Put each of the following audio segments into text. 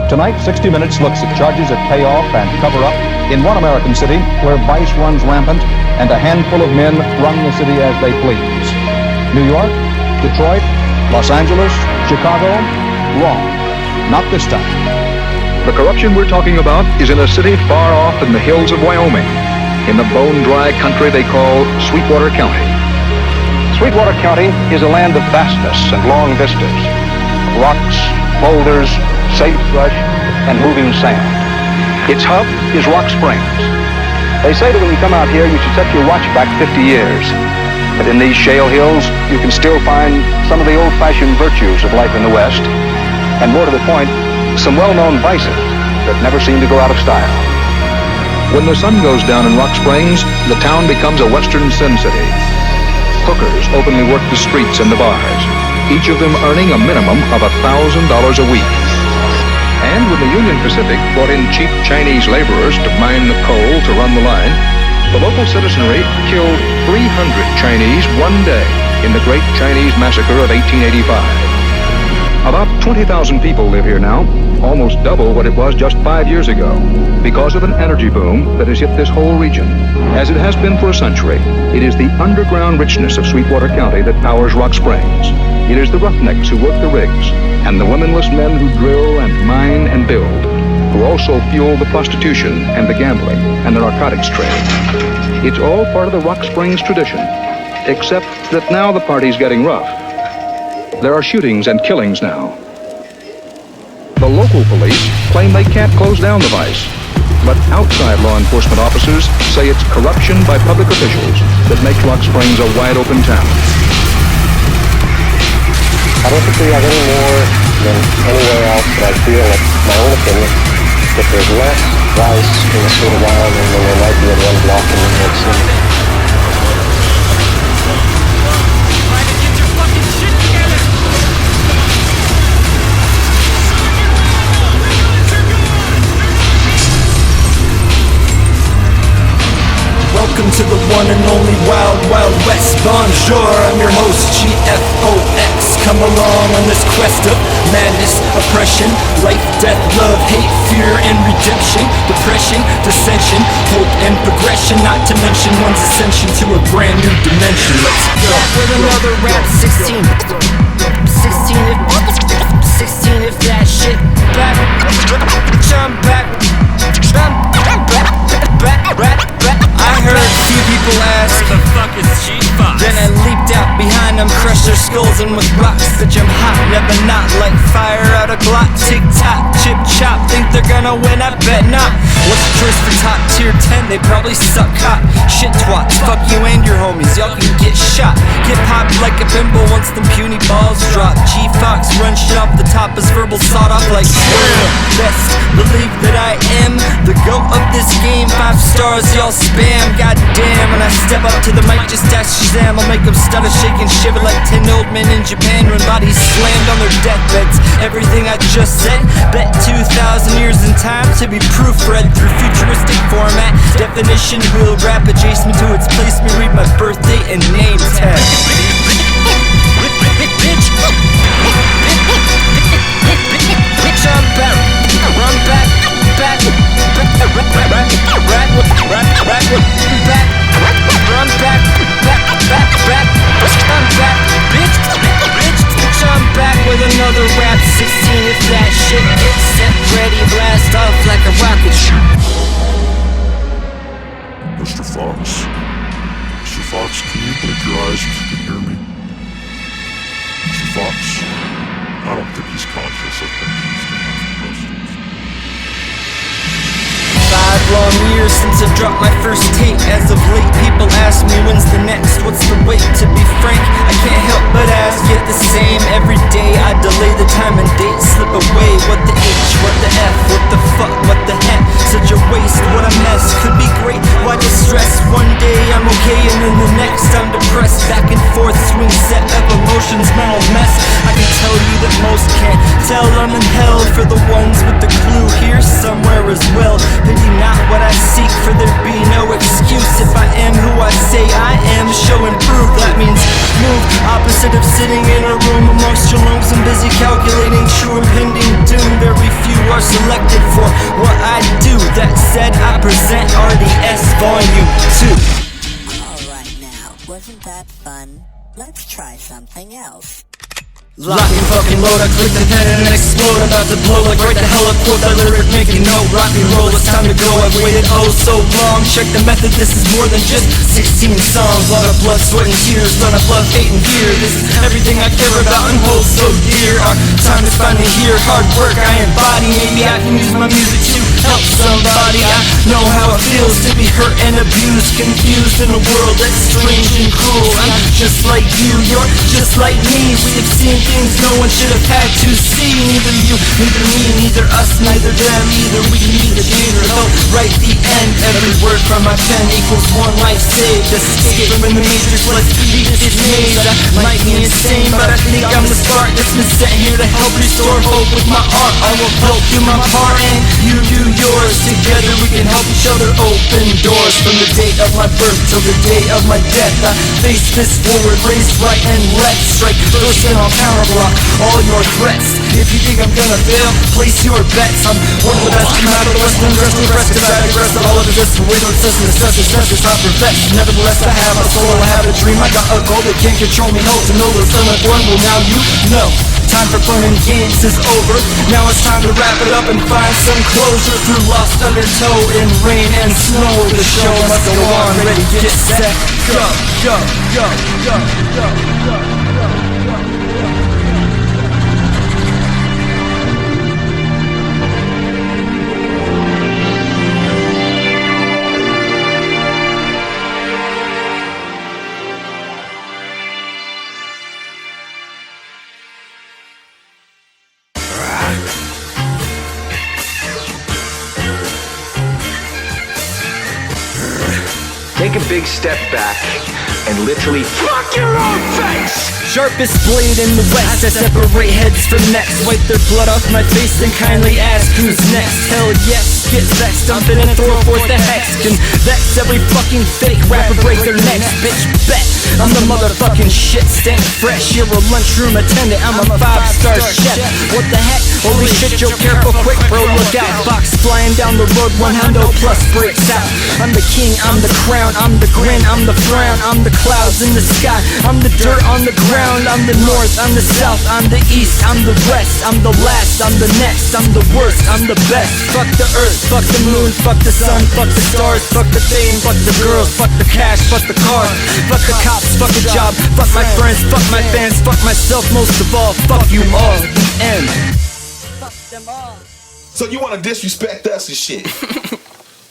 Tonight, 60 Minutes looks at charges of payoff and cover-up in one American city where vice runs rampant and a handful of men run the city as they please. New York, Detroit, Los Angeles, Chicago? Wrong. Not this time. The corruption we're talking about is in a city far off in the hills of Wyoming, in the bone-dry country they call Sweetwater County. Sweetwater County is a land of vastness and long vistas, rocks, boulders, sagebrush, and moving sand. Its hub is Rock Springs. They say that when you come out here, you should set your watch back 50 years. But in these shale hills, you can still find some of the old-fashioned virtues of life in the West, and more to the point, some well-known vices that never seem to go out of style. When the sun goes down in Rock Springs, the town becomes a western sin city. Hookers openly work the streets and the bars, each of them earning a minimum of $1,000 a week. And when the Union Pacific brought in cheap Chinese laborers to mine the coal to run the line, the local citizenry killed 300 Chinese one day in the Great Chinese Massacre of 1885. About 20,000 people live here now, almost double what it was just 5 years ago, because of an energy boom that has hit this whole region. As it has been for a century, it is the underground richness of Sweetwater County that powers Rock Springs. It is the roughnecks who work the rigs, and the womanless men who drill and mine and build, who also fuel the prostitution and the gambling and the narcotics trade. It's all part of the Rock Springs tradition, except that now the party's getting rough. There are shootings and killings now. The local police claim they can't close down the vice, but outside law enforcement officers say it's corruption by public officials that makes Rock Springs a wide-open town. I don't think we have any more than anywhere else, but I feel, it's my own opinion, that there's less vice in the state of Wyoming than there might be in one block in New York City. Welcome to the one and only Wild Wild West. Bonjour, I'm your host, GFOX. Come along on this quest of madness, oppression, life, death, love, hate, fear, and redemption, depression, dissension, hope, and progression, not to mention one's ascension to a brand new dimension. Let's go. With another rap, 16 if that shit back. Jump back. I heard a few people ask, where the fuck is G-Fox? Then I leaped out behind them, crushed their skulls and with rocks. Bitch, I'm hot, never not, like fire out of Glock. Tick-tock, chip-chop, think they're gonna win? I bet not. What's the choice for top tier 10? They probably suck hot. Shit twats, fuck you and your homies, y'all can get shot. Get popped like a pinball once them puny balls drop. G-Fox run shit off the top, his verbal sawed off like squirrel. Best believe that I am the goat of this game. 5 stars, y'all spam. Goddamn, when I step up to the mic, just ask Shazam. I'll make them stutter, shake and shiver like 10 old men in Japan when bodies slammed on their deathbeds. Everything I just said, bet 2,000 years in time to be proofread through futuristic format. Definition will rap adjacent to its place. Me read my birthday and name tag. Bitch, I'm back. Run back. Back. Run back. I'm back, bitch, I'm back with another rap 16 if that shit gets set, ready, blast off like a rocket ship. Mr. Fox? Mr. Fox, can you blink your eyes if you can hear me? Mr. Fox? I don't think he's conscious. I think he's gonna have to rest. 5 long years since I dropped my first tape. As of late, people ask me when's the next, what's the wait? To be frank, I can't help but ask it the same every day. I delay the time and date slip away. What the H, what the F, what the fuck, what the heck? Such a waste, what a mess. Could be great, why distress? One day I'm okay and then the next I'm depressed. Back and forth, swing set of emotions, mental mess. I can tell you that most can't tell I'm in hell. For the ones with the clue here somewhere as well. Pity not what I seek, for there be no excuse. If I am who I say I am, show and prove. That means move, opposite of sitting in a room amongst your lungs and busy calculating true impending doom. Very few are selected for what I do. That said, I present RDS Volume 2. Alright now, wasn't that fun? Let's try something else. Lock and fucking load, I click the pen and explode. About to blow like right the hell up, quote that lyric, making no rock and roll, it's time to go. I've waited oh so long, check the method, this is more than just 16 songs. Lot of blood, sweat and tears, ton of love, hate and fear. This is everything I care about and hold so dear. Our time is finally here, hard work I embody. Maybe I can use my music to help somebody. I know how it feels to be hurt and abused, confused in a world that's strange and cruel. I'm just like you, you're just like me. We have seen things no one should have had to see. Neither you, neither me, neither us, neither them. Either we, neither neither. Though right the end, every word from my pen equals one life saved. Escape from the matrix, let's beat this maze. I might be insane, but I think I'm the spark that's been sent here to help restore hope with my art. I will help do my part and you do yours. Together we can help each other open doors. From the date of my birth till the day of my death, I face this forward, race right and left. Strike first and I'll counter block all your threats. If you think I'm gonna fail, place your bets. I'm one of the best, come out of the west and dress the rest. Cause I digress of all of this, the way to assess and assess, is not perfect. Nevertheless I have a soul, I have a dream. I got a goal that can't control me. Hope to know the son of one, well now you know. Time for fun and games is over. Now it's time to wrap it up and find some closure. Through lost undertow in rain and snow, the show must go on. Ready, get set, go, go, go, go, go, go, go. Take a big step back and literally fuck your own face! Sharpest blade in the west, I separate heads from necks. Wipe their blood off my face and kindly ask who's next. Hell yes, get vexed, I'm finna throw forth the hex. Can vex every fucking fake rapper, break their necks. Bitch, bet, I'm the motherfucking shit, stank fresh. You're a lunchroom attendant, I'm a 5-star chef. What the heck? Holy shit, yo, careful, quick, bro, look out. Fox flying down the road, 100 plus breaks out. I'm the king, I'm the crown, I'm the grin, I'm the frown. I'm the clouds in the sky, I'm the dirt on the ground. I'm the north, I'm the south, I'm the east, I'm the west. I'm the last, I'm the next, I'm the worst, I'm the best. Fuck the earth, fuck the moon, fuck the sun, fuck the stars, fuck the fame, fuck the girls, fuck the cash, fuck the cars, fuck the cops, fuck the job, fuck my friends, fuck my fans, fuck myself most of all, fuck you all, the end. Fuck them all. So you wanna disrespect us and shit?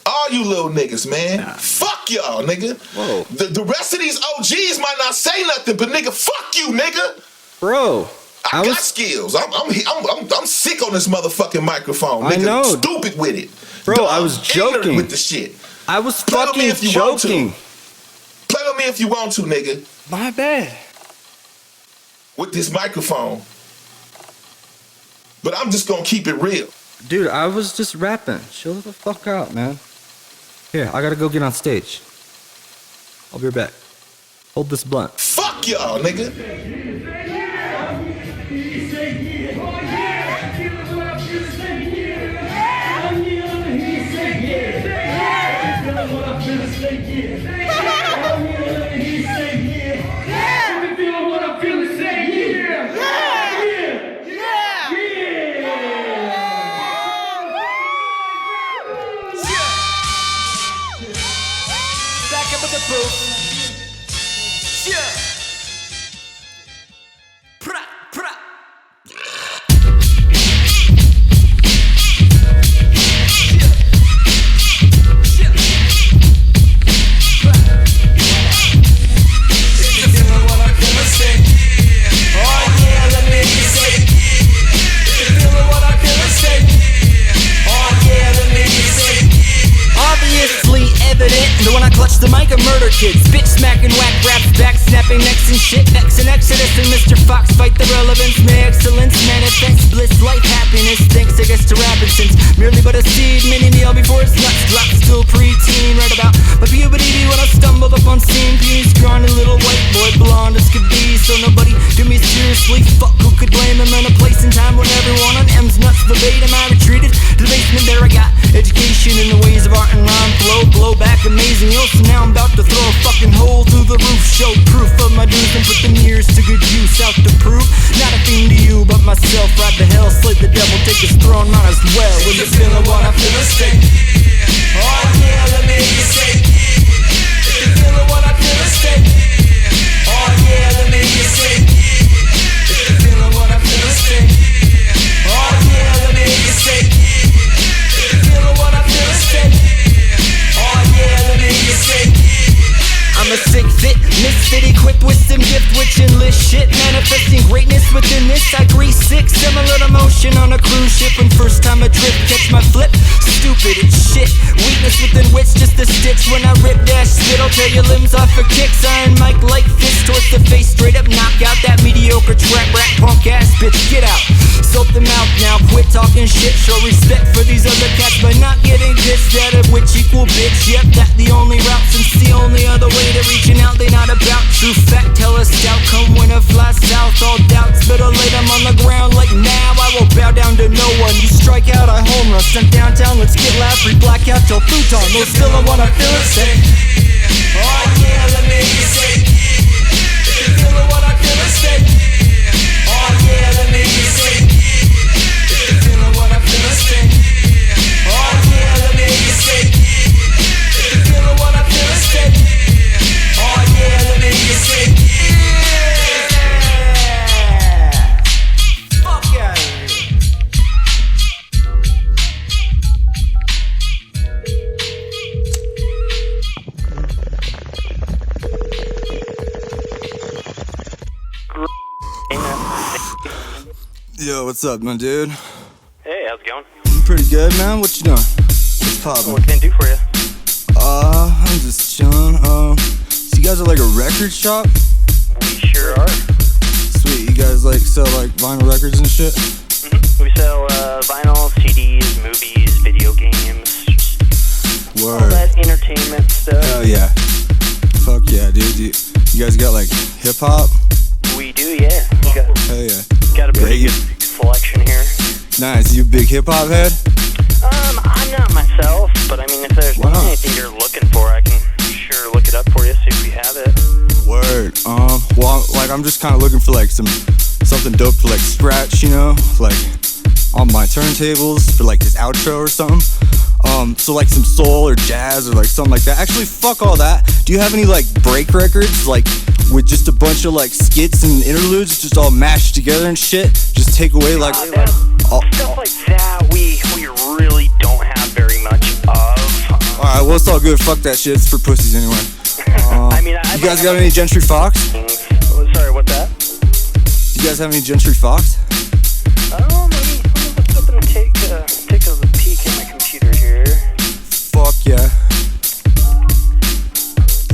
All you little niggas, man. Nah. Fuck y'all, nigga. Whoa. The rest of these OGs might not say nothing, but nigga, fuck you, nigga. Bro, I got skills. I'm sick on this motherfucking microphone. Nigga. I know. Stupid with it. Bro, Dumb, I was joking with the shit. I was fucking joking. Play with me if you want to, nigga. My bad. With this microphone. But I'm just gonna keep it real. Dude, I was just rapping. Chill the fuck out, man. Here, I gotta go get on stage. I'll be right back. Hold this blunt. Fuck y'all, nigga. The mic of murder kids, bitch smacking whack raps, back snapping necks and shit. Next and Exodus and Mr. Fox fight the relevance. May excellence manifest bliss, life, happiness. Thanks I guess to rapping since merely but a seed. Mini meal before it's nuts dropped, still preteen. Right about my puberty when I stumbled up on scene. Puny, scrawny little white boy, blonde as could be. So nobody took me seriously. Fuck who could blame him in a place and time when everyone on M's nuts verbatim. I retreated close, and now I'm about to throw a fucking hole through the roof. Show proof of my dues and put them years to good use. Out to prove, not a thing to you but myself. Ride the hell, slay the devil, take his throne, might as well. When you're feeling what I feel, say, oh yeah, let me hear you say. If you're feeling what I feel, say, oh yeah, let me hear you say. If you're feeling what I feel, say, oh yeah, let me hear you say. If you're feeling what I feel, say, oh yeah, let me hear you say. I'm a sick fit, misfit, equipped with some gift, which enlist shit, manifesting greatness within this. I grease sick, similar to motion on a cruise ship. When first time I trip, catch my flip, stupid it's shit. Weakness within wits, just a stitch. When I rip dash spit, I'll tear your limbs off for kicks. Iron Mike like fist towards the face, straight up knock out that mediocre trap rap punk ass bitch. Get out, soap the mouth now, quit talking shit. Show respect for these other cats by not getting dissed. That of which equal bitch, yep, that the only route, since the only other way to reaching out, they not about true fact. Tell us stout, come when I fly south. All doubts, better lay them on the ground like now. I will bow down to no one. You strike out, I home run. Sent downtown, let's get loud. Free blackout till futon. No still I wanna feel it, say. Oh yeah, let me hear you say. If you're feeling what I feel it, say. Oh yeah, let me hear you say. If you're feeling what I feel it, say. Oh yeah, let me hear you say. If you're feeling what I feel it, say. Oh yeah, let me hear you say. Fuck out of here. Yo, what's up, my dude? Hey, how's it going? Pretty good, man. What you doing? What's poppin'? What can I do for you? I'm just chillin'. So you guys are like a record shop? We sure are. Sweet. You guys like sell like vinyl records and shit? Mm-hmm. We sell vinyl, CDs, movies, video games, Word. all that entertainment stuff. Hell yeah. Fuck yeah, dude. You guys got like hip hop? We do, yeah. Hell yeah. Got a pretty good selection here. Nice. You a big hip hop head? I'm not myself, but I mean, if there's anything you're looking for, I can sure look it up for you, see if we have it. Word. Well, like I'm just kind of looking for like something dope to like scratch, you know, like on my turntables for like this outro or something. So like some soul or jazz or like something like that. Actually, fuck all that. Do you have any like break records, like with just a bunch of like skits and interludes, just all mashed together and shit? Just take away like stuff like that. We really don't have very much of. Alright, well it's all good. Fuck that shit. It's for pussies anyway. I mean, you guys got any Gentry Fox? Sorry, what's that? You guys have any Gentry Fox? Let me look up and take a peek at my computer here. Fuck yeah.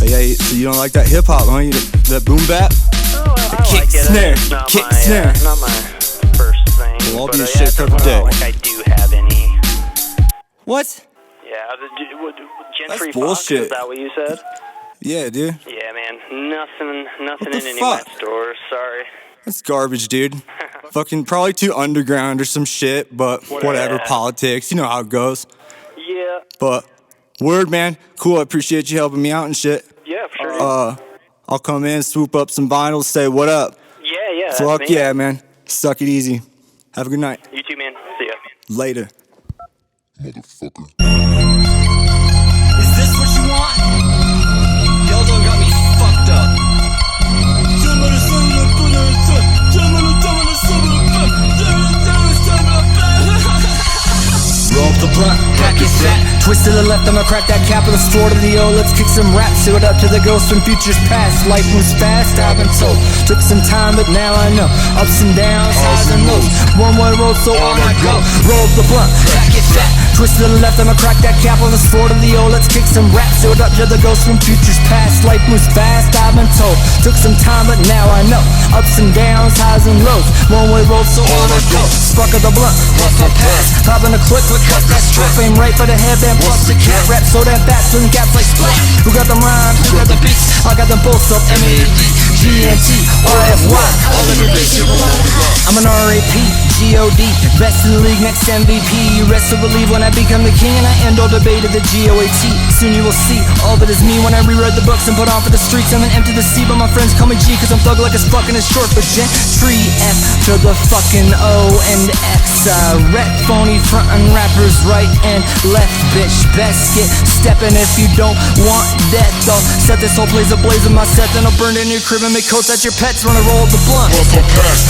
Yeah, so you don't like that hip hop, huh? That boom bap? Oh, well, I kick like it. snare, It's not kick my, snare. Not my first thing. Well, I'll but, be a shit yeah, every day. Like I do have any. What? Yeah, Gentry That's Fox, bullshit. is that what you said? Yeah, dude. Yeah, man, nothing the in any of my fuck? stores, sorry. That's garbage, dude. Fucking probably too underground or some shit, but whatever, politics, you know how it goes. Yeah. But, word, man, cool, I appreciate you helping me out and shit. Yeah, for sure. I'll come in, swoop up some vinyls, say what up. Yeah, Fuck that's me. yeah, man. Suck it easy. Have a good night. You too, man. See ya. Later. Motherfucker. Is this what you want? Y'all done got me fucked up. Roll up the blunt, pack it fat. Twist to the left, I'ma crack that capitalist floor to the O. Let's kick some rap, see what up to the ghosts from futures past. Life moves fast, I've been told. Took some time, but now I know. Ups and downs, highs and lows. One-way road, so on I go. Roll up the blunt, pack it fat. Twist to the left, I'ma crack that capitalist floor to the O. Let's kick some rap, see what up to the ghosts from futures past. Life moves fast, I've been told. Took some time, but now I know. Ups and downs, highs and lows. One-way road, so on I go. Spark of the blunt, left my pass. Popping a click, cut that strap. Aim right for the headband, plus the cat rap. So that back, swing gaps like splat. Who got the rhymes, who got the beats? I got them both up, M-A-D, G-N-T, R-F-Y. All of the bass, I'm an R-A-P, G-O-D. Best in the league, next MVP. You rest to believe when I become the king and I end all debate of the GOAT. Soon you will see all that is me when I rewrite the books and put on for the streets. I'm an empty the sea, but my friends call me G, cause I'm thug like as fucking is short for Gentry. F to the fucking O and X. I rep phony frontin' rappers right and left, bitch. Best get steppin' if you don't want death. I'll set this whole place ablaze with my set, then I'll burn in your crib and make coats at your pets when I roll the blunt.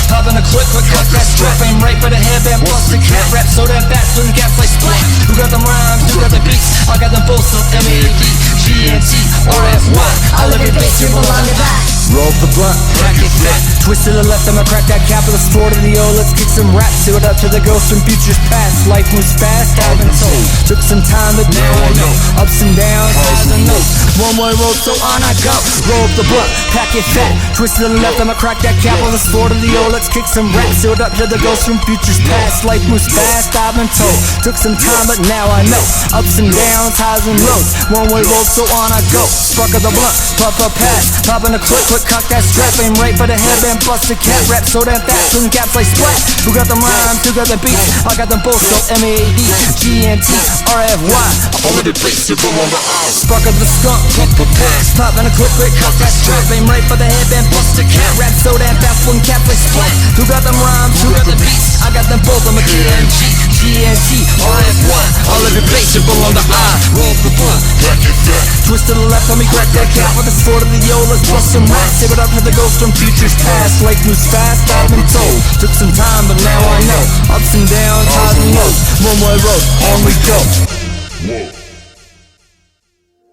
Pop in a clip, quick cut that strap, aim right for the headband, bust the cat rap so that fast, when gaps like splat. Who got them rhymes, who got the beats? I got them both, so M-A-D, G-N-T, R-F-Y. I look at bass, you belong to that. Roll the blunt, crack it fat. Twist to the left, I'ma crack that capitalist floor to the O. Let's kick some rap, see what up to the ghosts from futures past. Life moves fast, I've been told. Took some time, but now I know. Ups and downs, highs and lows. One-way road, so on I go. Roll up the blunt, pack it fat. Twist to the left, I'ma crack that capitalist floor to the O. Let's kick some rap, see what up to the ghosts from futures past. Life moves fast, I've been told. Took some time, but now I know. Ups and downs, highs and lows. One-way road, so on I go. Spark of the blunt, puff a pass. Pop in a clip, quick cock that strap, aim right for the headband, bust the cat rap so that fast, when gaps like splat. Who got them rhymes, who got the beats? I got them both, so M-A-D, G-N-T, R-F-Y. All of the bass, you belong to us. Spark of the skunk, puff a pass. Pop in a clip, quick cock that strap, aim right for the headband, bust the cat rap so that fast, when gaps like splat. Who got them rhymes, who got the beats? I got them both, I'm a G-N-G, G-N-T, R-F-Y. All of the bass, you belong to I. Roll the blunt, crack it fat. Twist to the left, let me crack that cap with the sword of the yo. Let's bust some rap, save it up to the ghosts from futures past. Life moves fast, I've been told. Took some time, but now I know. Ups and downs, highs and lows. One-way road, on we go.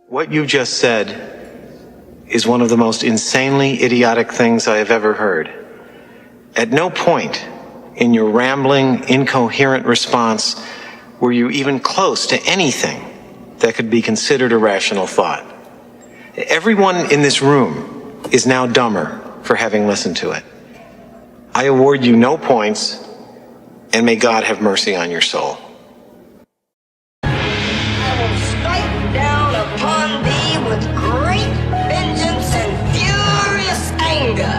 What you just said is one of the most insanely idiotic things I have ever heard. At no point in your rambling, incoherent response were you even close to anything that could be considered a rational thought. Everyone in this room is now dumber for having listened to it. I award you no points, and may God have mercy on your soul. I will strike down upon thee with great vengeance and furious anger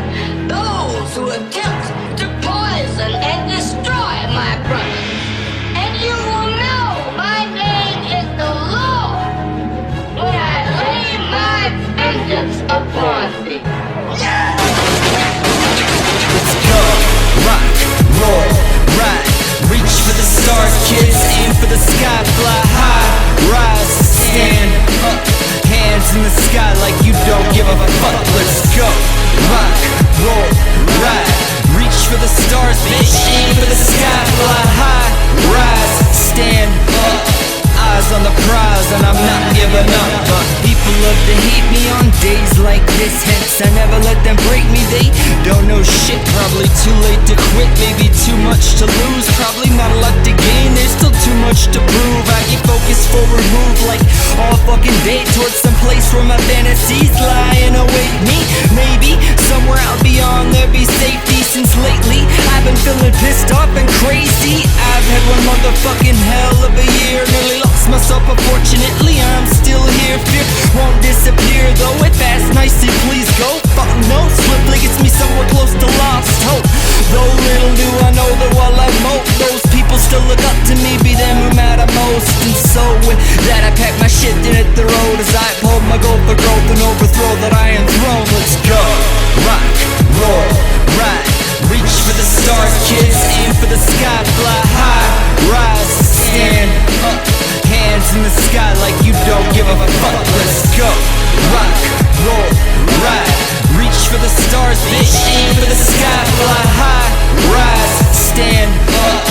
those who attempt to poison and destroy my brother. And you will know my name is the Lord when I lay my vengeance upon thee. Yeah! Let's go, rock, roll, ride. Reach for the stars, kids, aim for the sky. Fly high, rise, stand up. Hands in the sky like you don't give a fuck. Let's go, rock, roll, ride. Reach for the stars, bitch, aim for the sky. Fly high, rise, stand up. Eyes on the prize and I'm not giving up. But people love to hate me on days like this, hence I never let them break me. They don't know shit, probably too late to quit. Maybe too much to lose, probably not a lot to gain. There's still too much to prove. I get focused forward, move like all fucking day towards some place where my fantasies lie and await me. Maybe somewhere out beyond there be safety. Since lately I've been feeling pissed off and crazy. I've had one motherfucking hell of a year, nearly lost myself, unfortunately I'm still here. Fear won't disappear though, if asked nicely please go. Fuck no, swiftly gets me somewhere close to lost hope. Though little do I know that while I mope, those people still look up to me, be them who matter most. And so with that I pack my shit in at the road as I uphold my goal for growth and overthrow that I enthrone. Let's go, rock, roll, ride. Reach for the stars, kids, aim for the sky. Fly high, rise, stand up. Hands in the sky like you don't give a fuck. Let's go, rock, roll, ride. Reach for the stars, bitch, aim for the sky. Fly high, rise, stand up.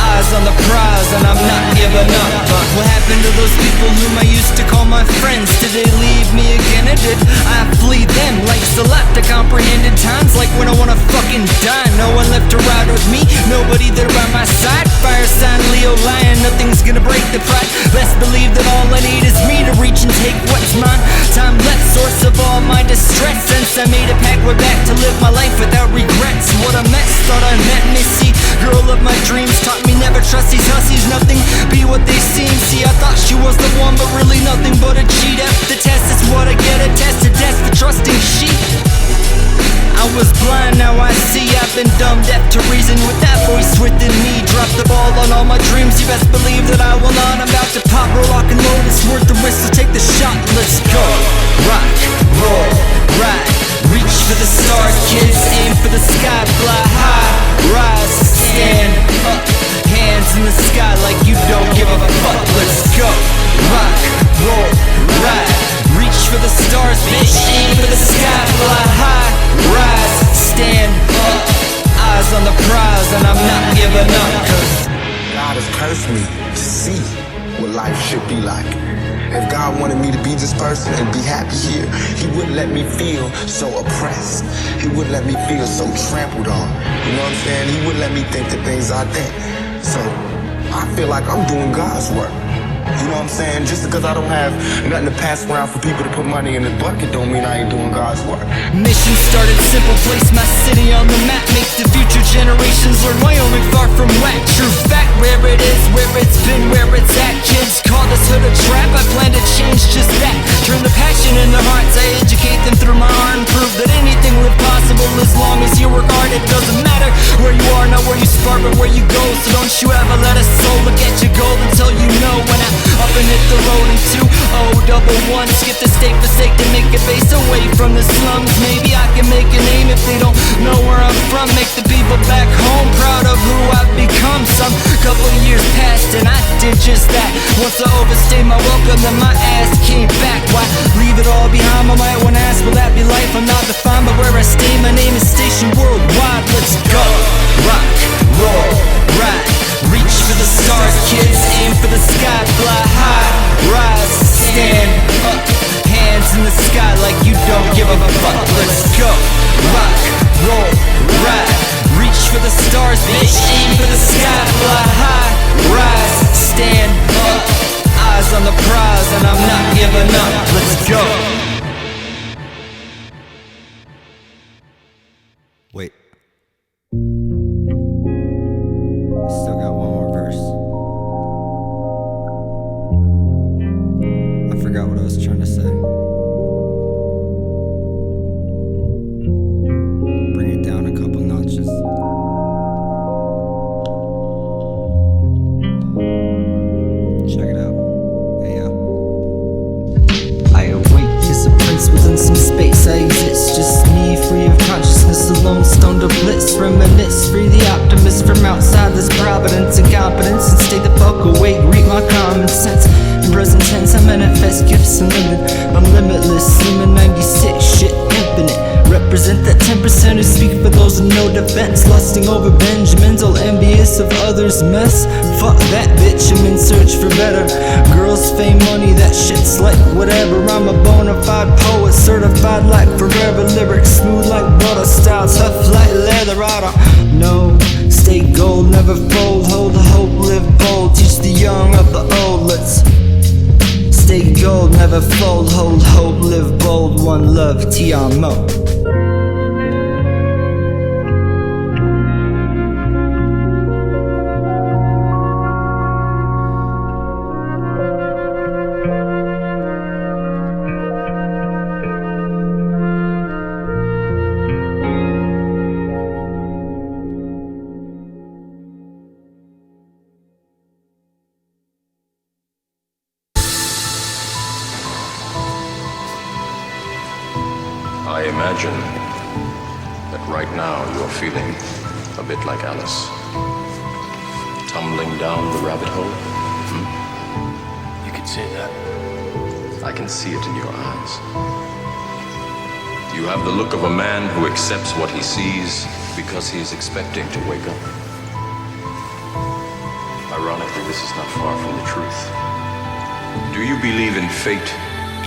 Eyes on the prize and I'm not giving up. But what happened to those people whom I used to call my friends? Did they leave me again or did I flee them? Life's a lot to comprehend at times, like when I wanna fucking die. No one left to ride with me, nobody there by my side. Fire sign Leo lion, nothing's gonna break the pride. Best believe that all I need is me to reach and take what's mine. Time left, source of all my distress. Since I made a pact, we're back to live my life without regrets. What a mess, thought I met Missy, girl of my dreams. Taught me never trust these hussies, nothing be what they seem. See, I thought she was the one, but really nothing but a cheat. After the test, it's what I get, a test to test the trusting sheep. I was blind, now I see. I've been dumb, deaf to reason. With that voice within me, drop the ball on all my dreams. You best believe that I will not. I'm about to pop, rock and roll. It's worth the risk, so take the shot. Let's go. Rock, roll, ride. Reach for the stars, kids. Aim for the sky, fly high. Rise, stand up. Hands in the sky like you don't give a fuck. Let's go. Rock, roll, ride. Reach for the stars, bitch. Aim for the sky, fly high. Rise, stand up. Eyes on the prize, and I'm not giving up. Cause God has cursed me to see what life should be like. If God wanted me to be this person and be happy here, He wouldn't let me feel so oppressed. He wouldn't let me feel so trampled on. You know what I'm saying? He wouldn't let me think the things I think. So I feel like I'm doing God's work. You know what I'm saying? Just because I don't have nothing to pass around for people to put money in the bucket don't mean I ain't doing God's work. Mission started simple, place my city on the map. Make the future generations learn Wyoming far from whack. True fact, where it is, where it's been, where it's at. Kids call this hood a trap, I plan to change just that. Turn the passion in their hearts, I educate them through my art and prove that anything live possible as long as you work hard. It doesn't matter where you are, not where you spark, but where you go. So don't you ever let a soul look at your goal until you know when I up and hit the road in 2-0-1-1. Skip the state for sake to make a base away from the slums. Maybe I can make a name if they don't know where I'm from. Make the people back home proud of who I've become. Some couple years passed and I did just that. Once I overstayed my welcome, then my ass came back. Why leave it all behind? I might wanna ask, will that be life? I'm not defined by where I stay. My name is stationed worldwide. Let's go. Rock, roll, ride. Reach for the stars, kids. Aim for the sky, fly high. Rise, stand up. Hands in the sky like you don't give a fuck. Let's go. Rock, roll, ride. Reach for the stars, bitch. Aim for the sky, fly high. Rise, stand up. Eyes on the prize, and I'm not giving up. Let's go. Wait. Still got one more verse. I forgot what I was trying to say. Bring it down a couple notches. Check it out. Hey, yo. I awake as a prince within some space. I exist, just me, free of consciousness, alone, stoned of bliss. Reminisce, free the optimist from outside this providence and competence, and stay the fuck awake. Read my common sense. In present tense, I manifest gifts unlimited. I'm limitless, Seaman 96, shit infinite. Represent that 10% who speak for those with no defense. Lusting over Benjamins, all envious of others' mess. Fuck that bitch, I'm in search for better. Girls, fame, money, that shit's like whatever. I'm a bona fide poet, certified like forever. Lyrics smooth like butter, style tough like leather. I don't know, stay gold, never fold. Hold the hope, live bold. Teach the young of the old, let's stay gold, never fold. Hold hope, live bold. One love, T.R.M.O. I imagine that right now you're feeling a bit like Alice. Tumbling down the rabbit hole? You could say that. I can see it in your eyes. You have the look of a man who accepts what he sees because he is expecting to wake up. Ironically, this is not far from the truth. Do you believe in fate?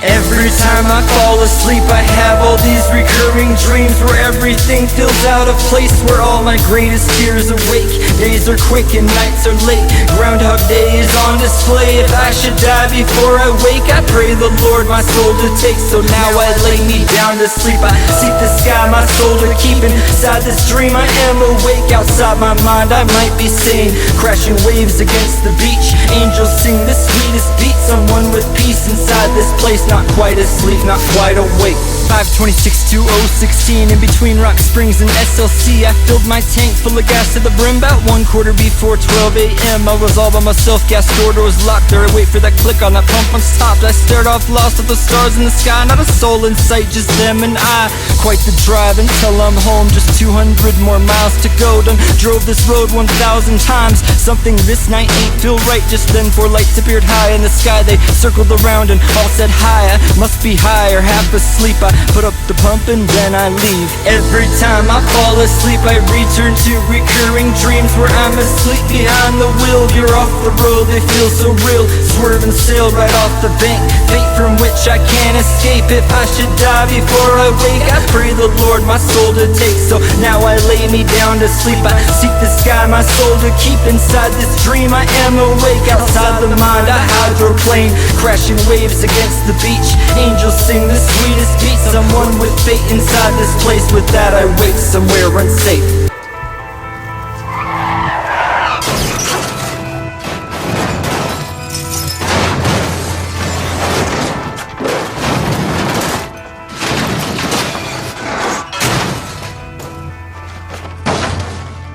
Every time I fall asleep, I have all these recurring dreams where everything feels out of place, where all my greatest fears awake. Days are quick and nights are late. Groundhog Day is on display. If I should die before I wake, I pray the Lord my soul to take. So now I lay me down to sleep. I seek the sky, my soul to keep. Inside this dream I am awake. Outside my mind I might be sane. Crashing waves against the beach. Angels sing the sweetest beats. I'm one with peace inside this place. Not quite asleep, not quite awake. 5/26/2016, in between Rock Springs and SLC, I filled my tank full of gas to the brim about 1/4 before 12 a.m. I was all by myself, gas door was locked there. I wait for that click on that pump on stop. I stared off, lost at the stars in the sky, not a soul in sight, just them and I. Quite the drive until I'm home, just 200 more miles to go. Done drove this road 1,000 times. Something this night ain't feel right. Just then 4 lights appeared high in the sky. They circled around and all said hi. I must be high or half asleep. I put up the pump and then I leave. Every time I fall asleep, I return to recurring dreams where I'm asleep behind the wheel. You're off the road, they feel so real. Swerve and sail right off the bank, fate from which I can't escape. If I should die before I wake, I pray the Lord my soul to take. So now I lay me down to sleep. I seek the sky, my soul to keep. Inside this dream I am awake. Outside the mind I hydroplane, crashing waves against the beach. Angels sing the sweetest beat. Someone with fate inside this place. With that I wait somewhere unsafe.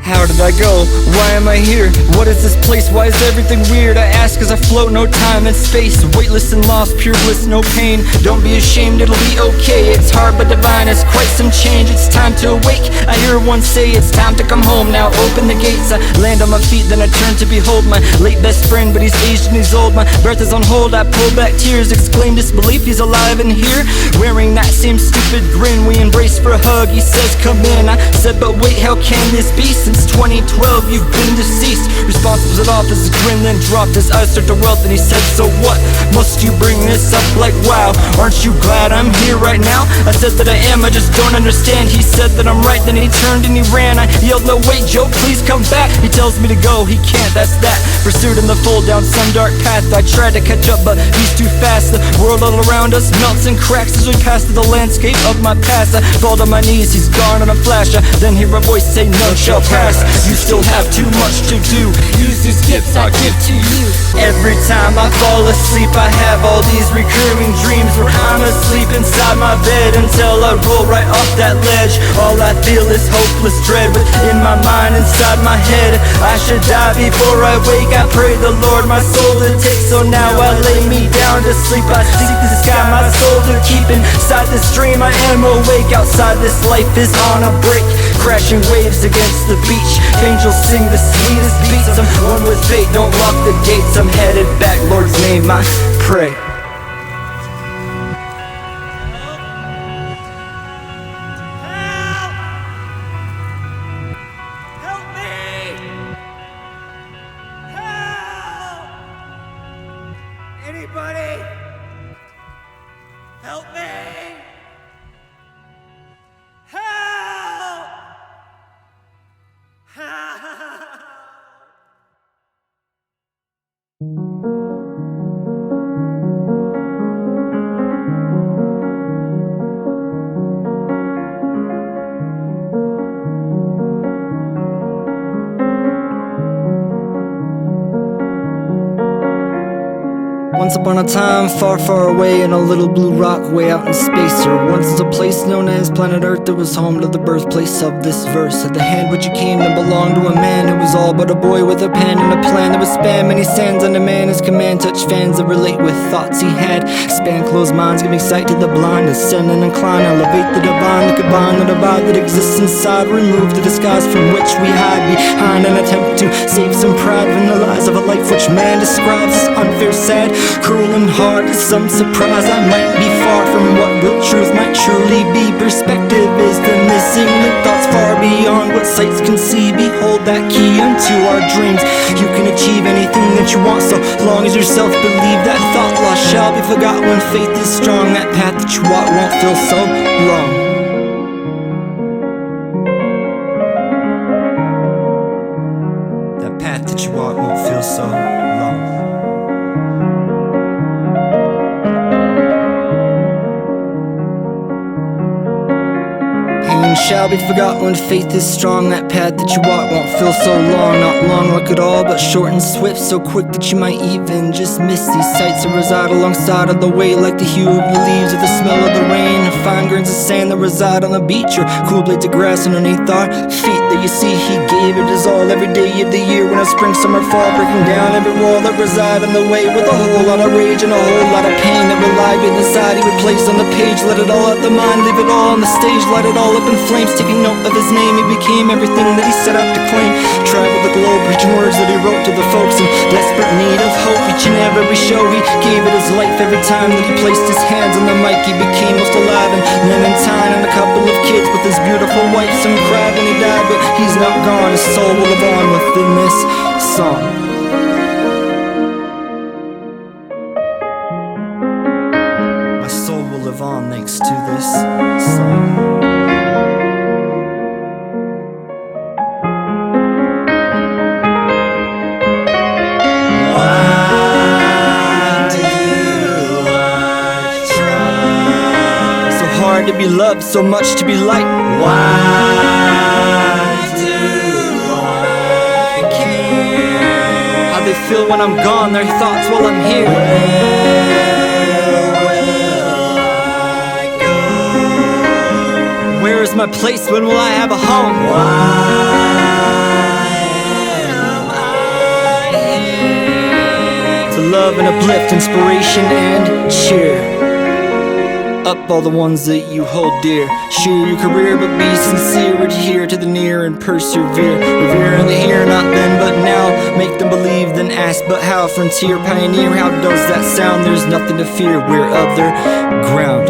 How did I go? Why am I here? What is this place? Why is everything weird? I ask as I float, no time and space. Weightless and lost, pure bliss, no pain. Don't be ashamed, it'll be okay. It's hard but divine, it's quite some change. It's time to awake. I hear one say it's time to come home. Now open the gates. I land on my feet, then I turn to behold my late best friend, but he's aged and he's old. My breath is on hold, I pull back tears. Exclaim disbelief, he's alive and here. Wearing that same stupid grin. We embrace for a hug, he says come in. I said but wait, how can this be? Since 2012 you've been deceased. Responsible at off as a grin, then dropped his eyes to wealth and he said so what? Must you bring this up like wow? Aren't you glad I'm here right now? I said that I am, I just don't understand. He said that I'm right, then he turned and he ran. I yelled no wait Joe, please come back. He tells me to go, he can't, that's that. Pursued in the fold down some dark path. I tried to catch up but he's too fast. The world all around us melts and cracks as we pass to the landscape of my past. I fall on my knees, he's gone in a flash. I then hear a voice say none shall pass. You still have too much to do. Use these gifts I give to you. Every time I fall asleep I have all these recurring dreams where I'm asleep inside my bed until I roll right off that ledge. All I feel is hopeless dread within my mind, inside my head. I should die before I wake. I pray the Lord my soul to take. So now I lay me down to sleep. I seek the sky, my soul to keep. Inside this dream I am awake. Outside this life is on a break, crashing waves against the beach. Angels sing the sweetest beats. I'm one with fate, don't lock the gates. I'm headed back, Lord's name I pray. Anybody? Help me! Help! Help! Once upon a time, far, far away in a little blue rock way out in space, there once was a place known as planet Earth that was home to the birthplace of this verse. At the hand which it came that belonged to a man who was all but a boy with a pen and a plan that would span many sands under man his command. Touch fans that relate with thoughts he had, expand closed minds, giving sight to the blind, ascend and incline, elevate the divine, the combine, the divide that exists inside, remove the disguise from which we hide behind an attempt to save some pride from the lies of a life which man describes as unfair, sad, cruel and hard. To some surprise I might be far from what real truth might truly be. Perspective is the missing link, thoughts far beyond what sights can see. Behold that key unto our dreams. You can achieve anything that you want so long as yourself believe. That thought lost shall be forgot when faith is strong. That path that you walk won't feel so long. That path that you walk won't feel so long. soon shall be forgot when faith is strong. That path that you walk won't feel so long. Not long like at all, but short and swift, so quick that you might even just miss these sights that reside alongside of the way, like the hue of the leaves or the smell of the rain, or fine grains of sand that reside on the beach, or cool blades of grass underneath our feet. That you see he gave it his all every day of the year, winter, spring, summer, fall, breaking down every wall that reside in the way, with a whole lot of rage and a whole lot of pain that relied inside. He would place on the page, let it all out the mind, leave it all on the stage, light it all up in flames. Taking note of his name, he became everything that he set out to claim. Traveled the globe, preaching words that he wrote to the folks in desperate need of hope. Each and every show he gave it his life. Every time that he placed his hands on the mic, he became most alive. And Clementine and a couple of kids with his beautiful wife. Some cried when he died, but he's not gone. His soul will live on within this song. My soul will live on thanks to this song. To be loved, so much to be liked. Why do I care? How they feel when I'm gone, their thoughts while I'm here. Where will I go? Where is my place? When will I have a home? Why am I here? To love and uplift, inspiration and cheer up all the ones that you hold dear. Share your career, but be sincere. Adhere to the near and persevere. Revere in the here, not then, but now. Make them believe, then ask, but how? Frontier pioneer, how does that sound? There's nothing to fear, we're Otherground.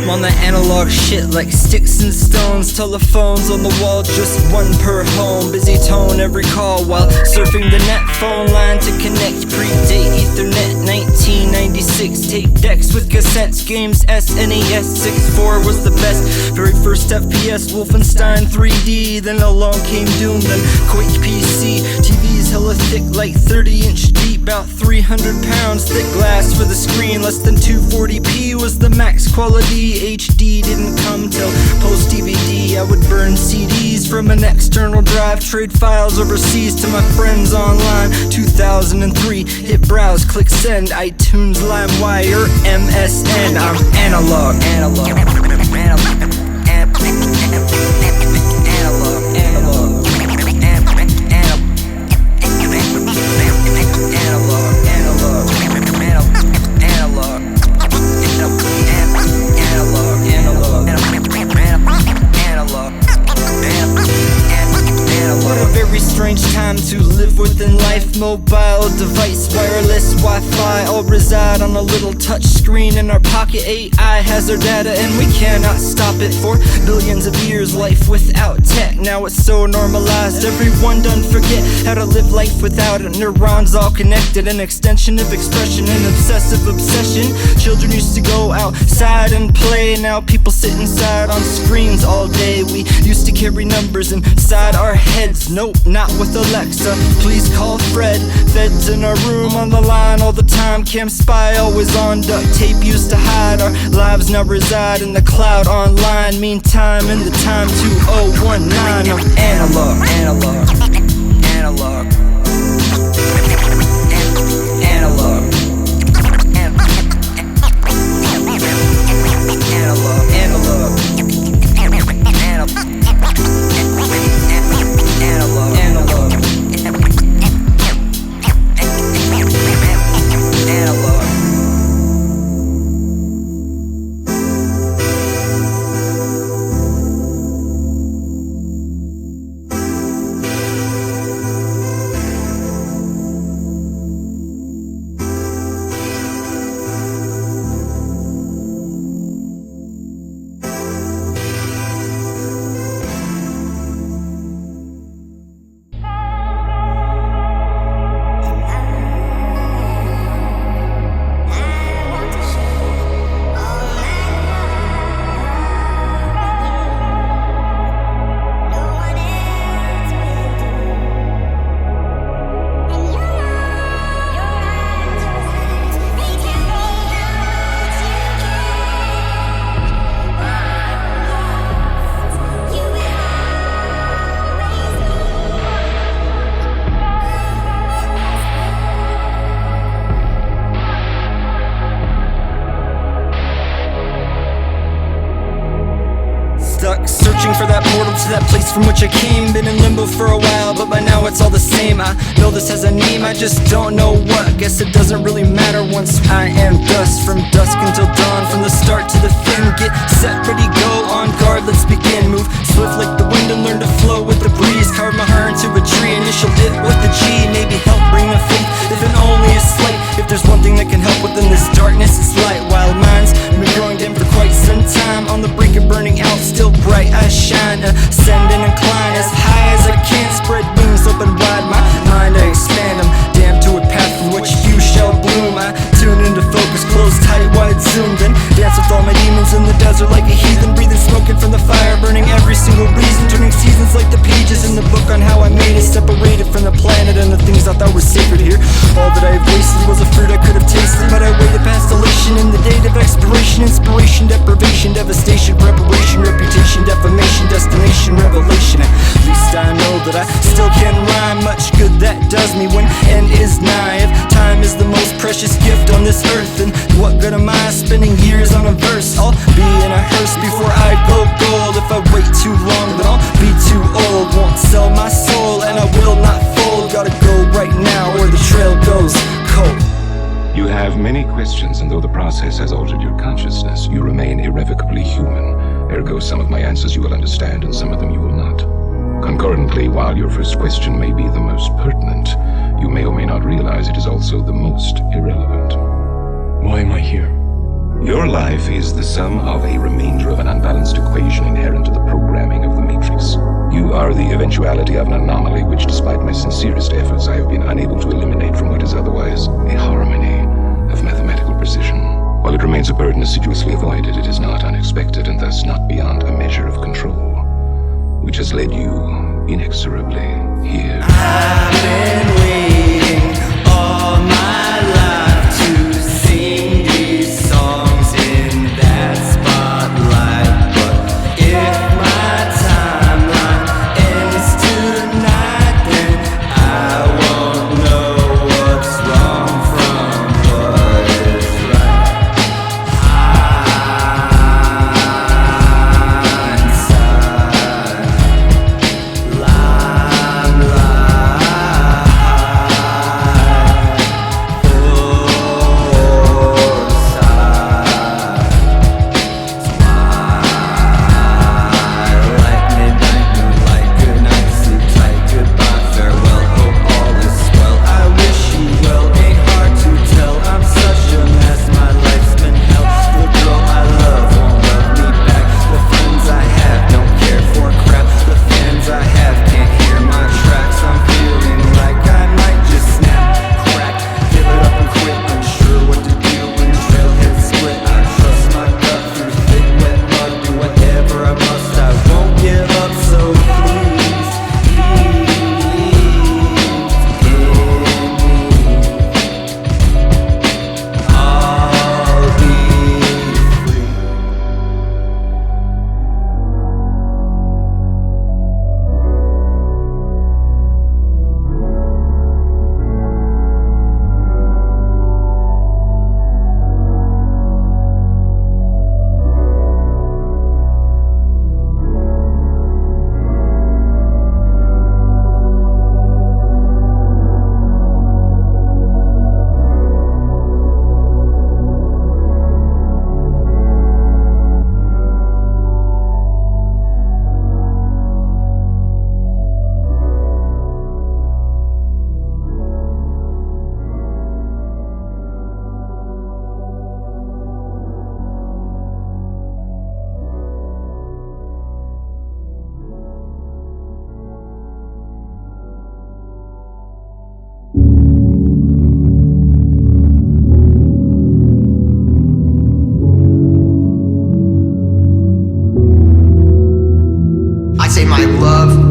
On the analog shit like sticks and stones, telephones on the wall, just one per home. Busy tone every call while surfing the net, phone line to connect. Predate Ethernet 1996. Tape decks with cassettes, games SNES 6.4 was the best. Very first FPS, Wolfenstein 3D. Then along came Doom, then Quake PC. TVs hella thick like 30-inch deep, about 300 pounds thick glass for the screen. Less than 240p was the max quality. HD didn't come till post-DVD. I would burn CDs from an external drive, trade files overseas to my friends online. 2003, hit browse, click send, iTunes, LimeWire, MSN. I'm analog. What a very strange time to live within life. Mobile device, wireless, Wi-Fi all reside on a little touch screen in our pocket. AI has our data and we cannot stop it. For billions of years, life without tech, now it's so normalized. Everyone done forget how to live life without it. Neurons all connected, an extension of expression, an obsessive obsession. Children used to go outside and play, now people sit inside on screens all day. We used to carry numbers inside our heads, nope, not with Alexa. Please call Fred. Feds in our room on the line all the time. Cam spy always on. Duct tape used to hide. Our lives now reside in the cloud online. Meantime, in the time 2019, I'm analog. to that place from which I came. Been in limbo for a while, but by now it's all the same. I know this has a name, I just don't know what. Guess it doesn't really matter once I am dust. From dusk until dawn, from the start to the fin. Get set, ready, go, on guard, let's begin. Move swift like the wind and learn to flow with the breeze. Carve my heart into a tree, initial it with the G. Maybe help bring the faith, if it only is slight. If there's one thing that can help within this darkness, it's light. Wild minds been growing dim for quite some time. On the brink of burning out, still bright I shine. Ascend and incline as high as I can. Spread wings open wide, my mind I expand. I'm damned to a path from which you shall bloom. I tune into focus, close tight, wide zoom. Then dance with all my demons in the desert like a heathen. Breathing, smoking from the fire, burning every single reason. Turning seasons like the pages in the book on how I made it. Separated from the planet and the things I thought were sacred here. All that I have wasted was a fruit I could have tasted, but I waited past elation in the date of expiration. Inspiration, deprivation, devastation, preparation, reputation, defamation, destination, revelation. At least I know that I still can rhyme. Much good that does me when end is nigh. If time is the most precious gift on this earth, then what good am I spending years on a verse? I'll be in a hearse before I go gold. If I wait too long, then I'll be too old. Won't sell my soul and I will not fold. Gotta go right now or the trail goes cold. You have many questions, and though the process has altered your consciousness, you remain irrevocably human. Ergo, some of my answers you will understand, and some of them you will not. Concurrently, while your first question may be the most pertinent, you may or may not realize it is also the most irrelevant. Why am I here? Your life is the sum of a remainder of an unbalanced equation inherent to the programming of the Matrix. You are the eventuality of an anomaly which, despite my sincerest efforts, I have been unable to eliminate from what is otherwise a harmony of mathematical precision. While it remains a burden assiduously avoided, it is not unexpected and thus not beyond a measure of control, which has led you inexorably here. I've been waiting all my life to sing these songs in that spotlight. But if my timeline ends tonight, then I won't know what's wrong from what is right.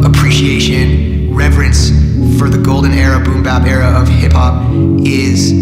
appreciation, reverence for the golden era, boom bap era of hip hop is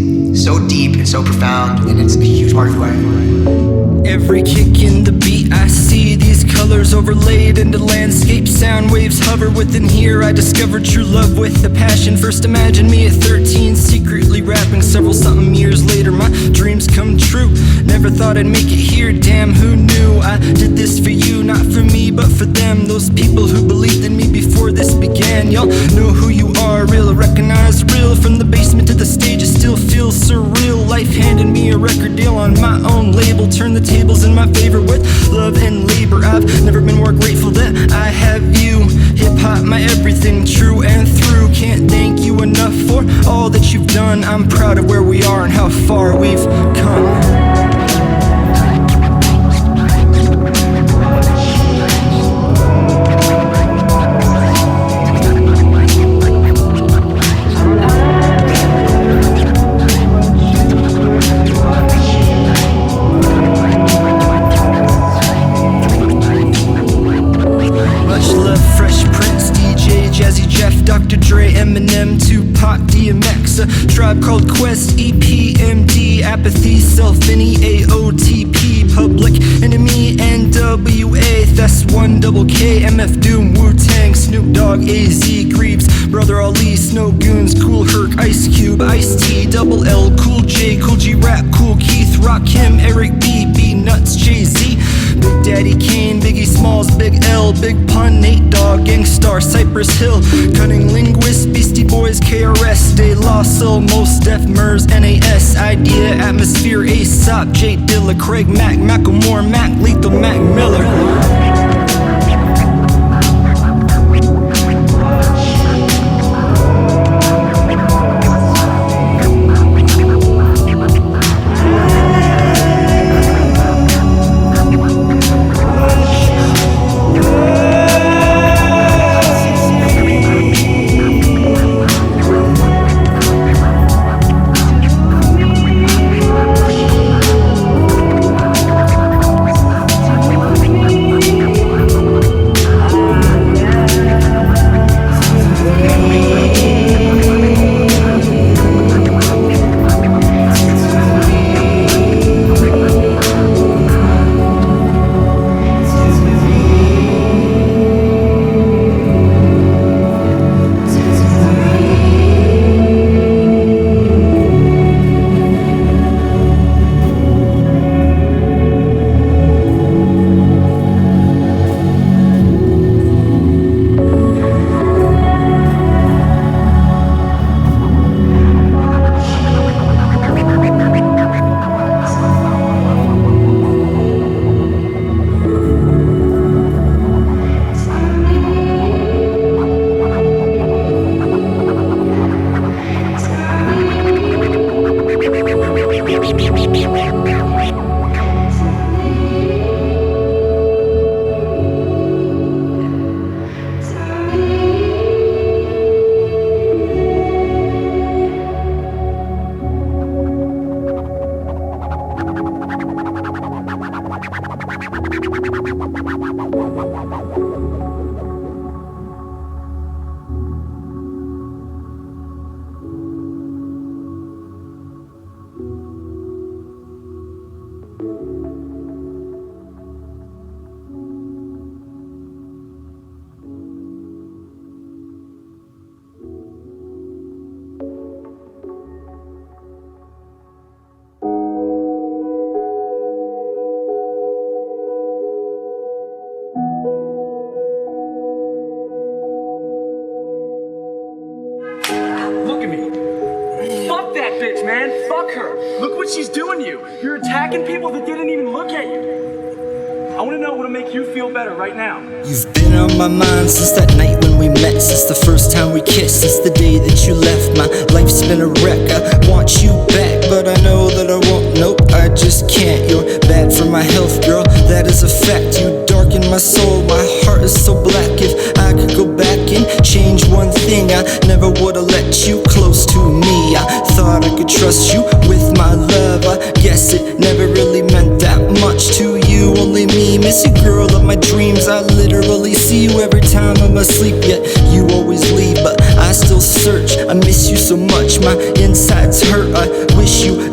so deep and so profound, and it's a huge part of who I am. Every kick in the beat I see, these colors overlaid into landscape. Sound waves hover within here. I discovered true love with a passion. First imagine me at 13, secretly rapping. Several something years later, my dreams come true. Never thought I'd make it here, damn, who knew? I did this for you, not for me, but for them. Those people who believed in me before this began. Y'all know who you are, real, recognize real. From the basement to the stage, it still feels surreal. Life handed me a record deal on my own label. Turn the tables in my favor with love and labor. I've never been more grateful that I have you. Hip-hop, my everything, true and through. Can't thank you enough for all that you've done. I'm proud of where we are and how far we've come. Dr. Dre, Eminem, Tupac, DMX, a Tribe Called Quest, EPMD, Apathy, Self-Any, AOTP, Public Enemy, NWA, that's 1KK, MF Doom, Wu-Tang, Snoop Dogg, AZ, Greaves, Brother Ali, Snow Goons, Cool Herc, Ice Cube, Ice-T, Double L, Cool J, Cool G Rap, Cool Keith, Rakim, Eric B, B-Nuts, Jay-Z, Big Daddy Kane, Biggie Smalls, Big L, Big Pun, Nate Dogg, Gangstar, Cypress Hill, Cunning Linguist, Beastie Boys, KRS, De La Soul, Mos Def, Murs, NAS, Idea, Atmosphere, Aesop, J Dilla, Craig Mack, Macklemore, Mac, Lethal, Mac Miller. She's doing you. You're attacking people that didn't even look at you. I want to know what'll make you feel better right now. You've been on my mind since that night when we met, since the first time we kissed, since the day that you left. My life's been a wreck. I want you back, but I know that I won't. Nope, I just can't. You're bad for my health, girl. That is a fact. You darken my soul. My heart is so black. If I could go back and change one thing, I never would've let you close to me. I thought I could trust you with my love. I guess it never really meant that much to you. Only me, miss you, girl of my dreams. I literally see you every time I'm asleep, yet you always leave, but I still search. I miss you so much, my insides hurt. I wish you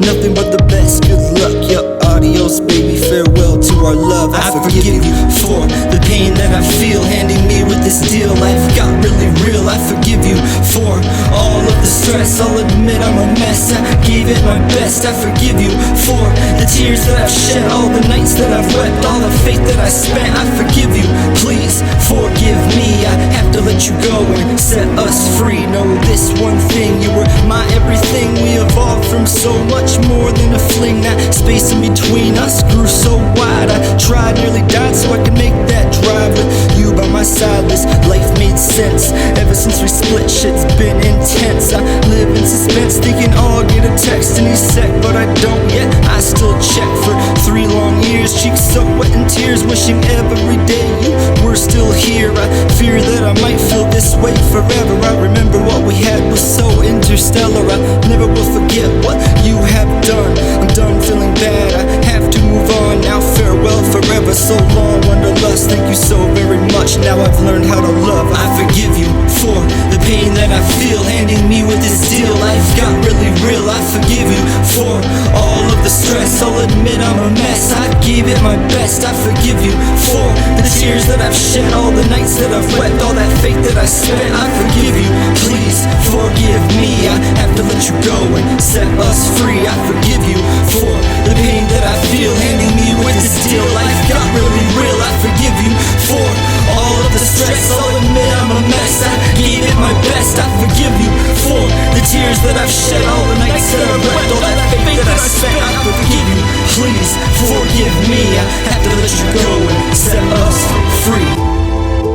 our love. I forgive you for the pain that I feel, handing me with this deal. Life got really real. I forgive you for all of the stress. I'll admit I'm a mess. I gave it my best. I forgive you for the tears that I've shed, all the nights that I've wept, all the faith that I spent. I forgive you. Please forgive me. I have to let you go and set us free. Know this one thing, you were my everything. We evolved from so much more than a fling. That space in between us grew so wide. I tried, nearly died so I could make that drive with you by my side. This life made sense. Ever since we split, shit's been intense. I live in suspense, thinking I'll get a text any sec, but I don't yet. I still check for 3 long years, cheeks so wet in tears, wishing every day you were still here. I fear that I might feel this way forever. I remember what we had was so interstellar. I never will forget what you have done. I'm done feeling bad, I have to move on now. Farewell forever, so long, Wanderlust. Thank you so very much, now I've learned how to love. I forgive you for the pain that I feel, handing me with this deal. Life got really real. I forgive you for all of the stress. I'll admit I'm a mess. I gave it my best. I forgive you for the tears that I've shed, all the nights that I've wept, all that faith that I spent. I forgive you. Please forgive me. I have to let you go and set us free. I forgive you for the pain that I feel, handing me with this deal. Life got really real. I forgive you for all of the stress. I'll admit I'm a mess. I gave it my best. I forgive you for the tears that I've shed, all the nights that I've wept, all that faith that I spent. I forgive you. Please forgive me. I have to let you go and set us free.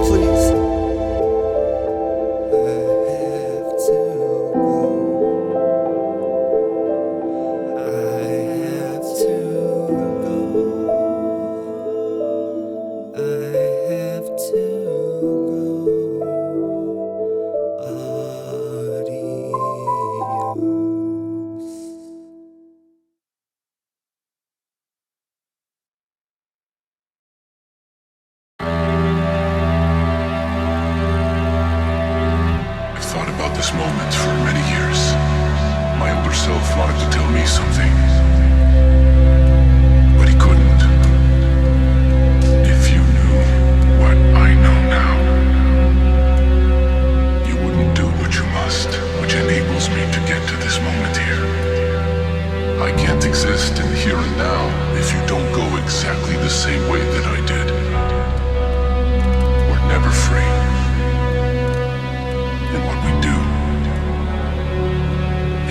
Please. This moment for many years. My older self wanted to tell me something, but he couldn't. If you knew what I know now, you wouldn't do what you must, which enables me to get to this moment here. I can't exist in the here and now if you don't go exactly the same way that I did. We're never free. And what we do,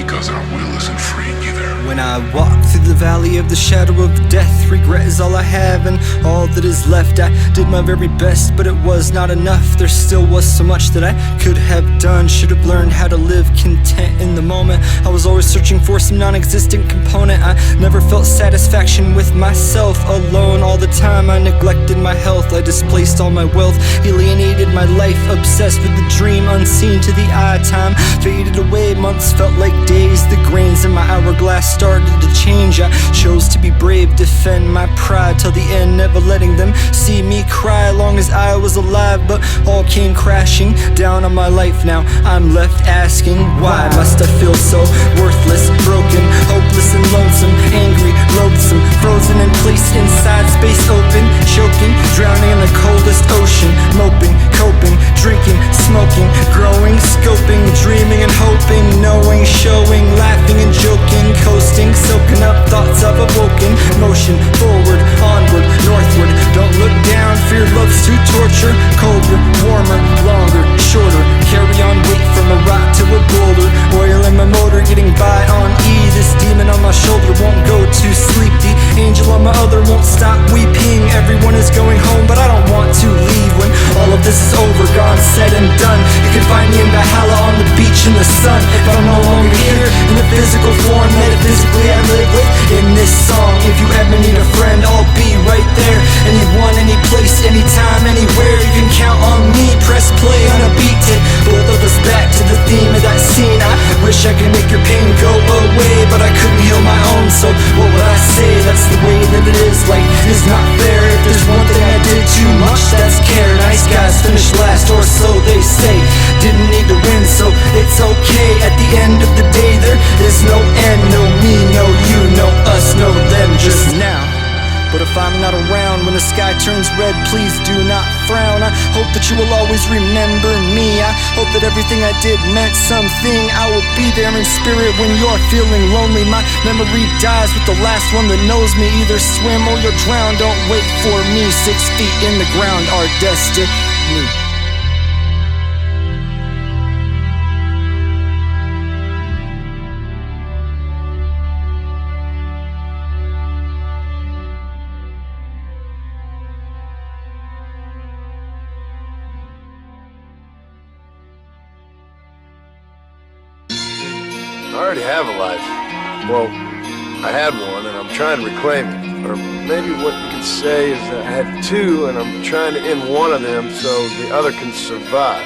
because our will isn't free either. When I walk through the valley of the shadow of death, regret is all I have and all that is left. I did my very best, but it was not enough. There still was so much that I could have done. Should have learned how to live content in the moment. I was always searching for some non-existent component. I never felt satisfaction with myself alone. All the time I neglected my health. I displaced all my wealth, alienated my life, obsessed with the dream unseen to the eye. Time faded away, months felt like days. The grains in my hourglass started to change. I chose to be brave, defend my pride till the end, never letting them see me cry long as I was alive. But all came crashing down on my life. Now I'm left asking, why must I feel so worthless, broken, hopeless and lonesome, angry, loathsome, frozen in place inside space open, choking, drowning in the coldest ocean, moping, coping, drinking, smoking, growing, scoping, dreaming and hoping, knowing, showing, laughing and joking, coasting, soaking up thoughts I've awoken, motion forward, onward, northward, don't look down, fear loves to torture, colder, warmer, longer, shorter, carry on, wait from a rock to a boulder, oil in my motor, getting by on E, this demon on my shoulder won't go to sleep, the angel on my other won't stop weeping, everyone is going home but I don't want to leave when all of this is over, gone, said and done. You can find me in Valhalla on the beach in the sun, if I'm no longer here in the physical form, metaphysically I live within this song. If you ever need a friend, I'll be right there, anyone, any place, anytime, anywhere. You can count on me, press play on a beat, take both of us back to the theme of that scene. I wish I could make your pain go away, but I couldn't heal my own, so what would I say? That's the way that it is, life is not fair. If there's one thing I did too much, that's care. Nice guys finish last, or so they say. Didn't need to win, so it's okay. At the end of the day, there is no end, no sky turns red, please do not frown. I hope that you will always remember me. I hope that everything I did meant something. I will be there in spirit when you're feeling lonely. My memory dies with the last one that knows me. Either swim or you'll drown, don't wait for me. 6 feet in the ground, our destiny. I already have a life. Well, I had one and I'm trying to reclaim it. Or maybe what you could say is that I had two and I'm trying to end one of them so the other can survive.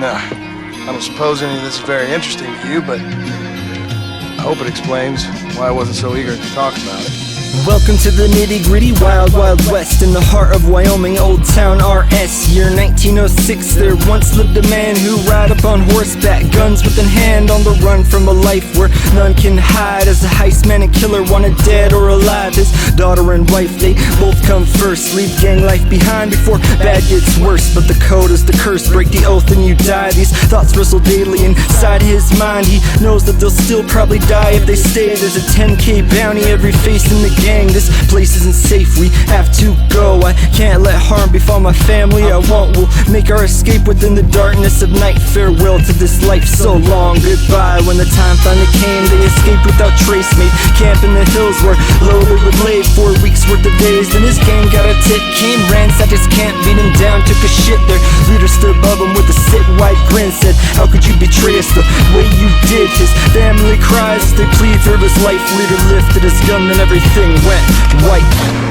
Now, I don't suppose any of this is very interesting to you, but I hope it explains why I wasn't so eager to talk about it. Welcome to the nitty-gritty wild, wild west in the heart of Wyoming, Old Town RS. Year 1906, there once lived a man who ride upon horseback, guns within hand, on the run from a life where none can hide. As a heist man and killer, wanted dead or alive. His daughter and wife, they both come first. Leave gang life behind before bad gets worse. But the code is the curse, break the oath and you die. These thoughts wrestle daily inside his mind. He knows that they'll still probably die if they stay. There's a 10K bounty every face in the gang. This place isn't safe, we have to go. I can't let harm befall my family. I won't, we'll make our escape within the darkness of night. Farewell to this life so long, goodbye. When the time finally came, they escaped without trace. Made camp in the hills where loaded with laid 4 weeks worth of days. Then his gang got a tip, came, ransacked his camp, beat him down, took a shit. Their leader stood above him with a sick wide grin, said, how could you betray us the way you did? His family cries, they plead for his life. Leader lifted his gun, then everything went white.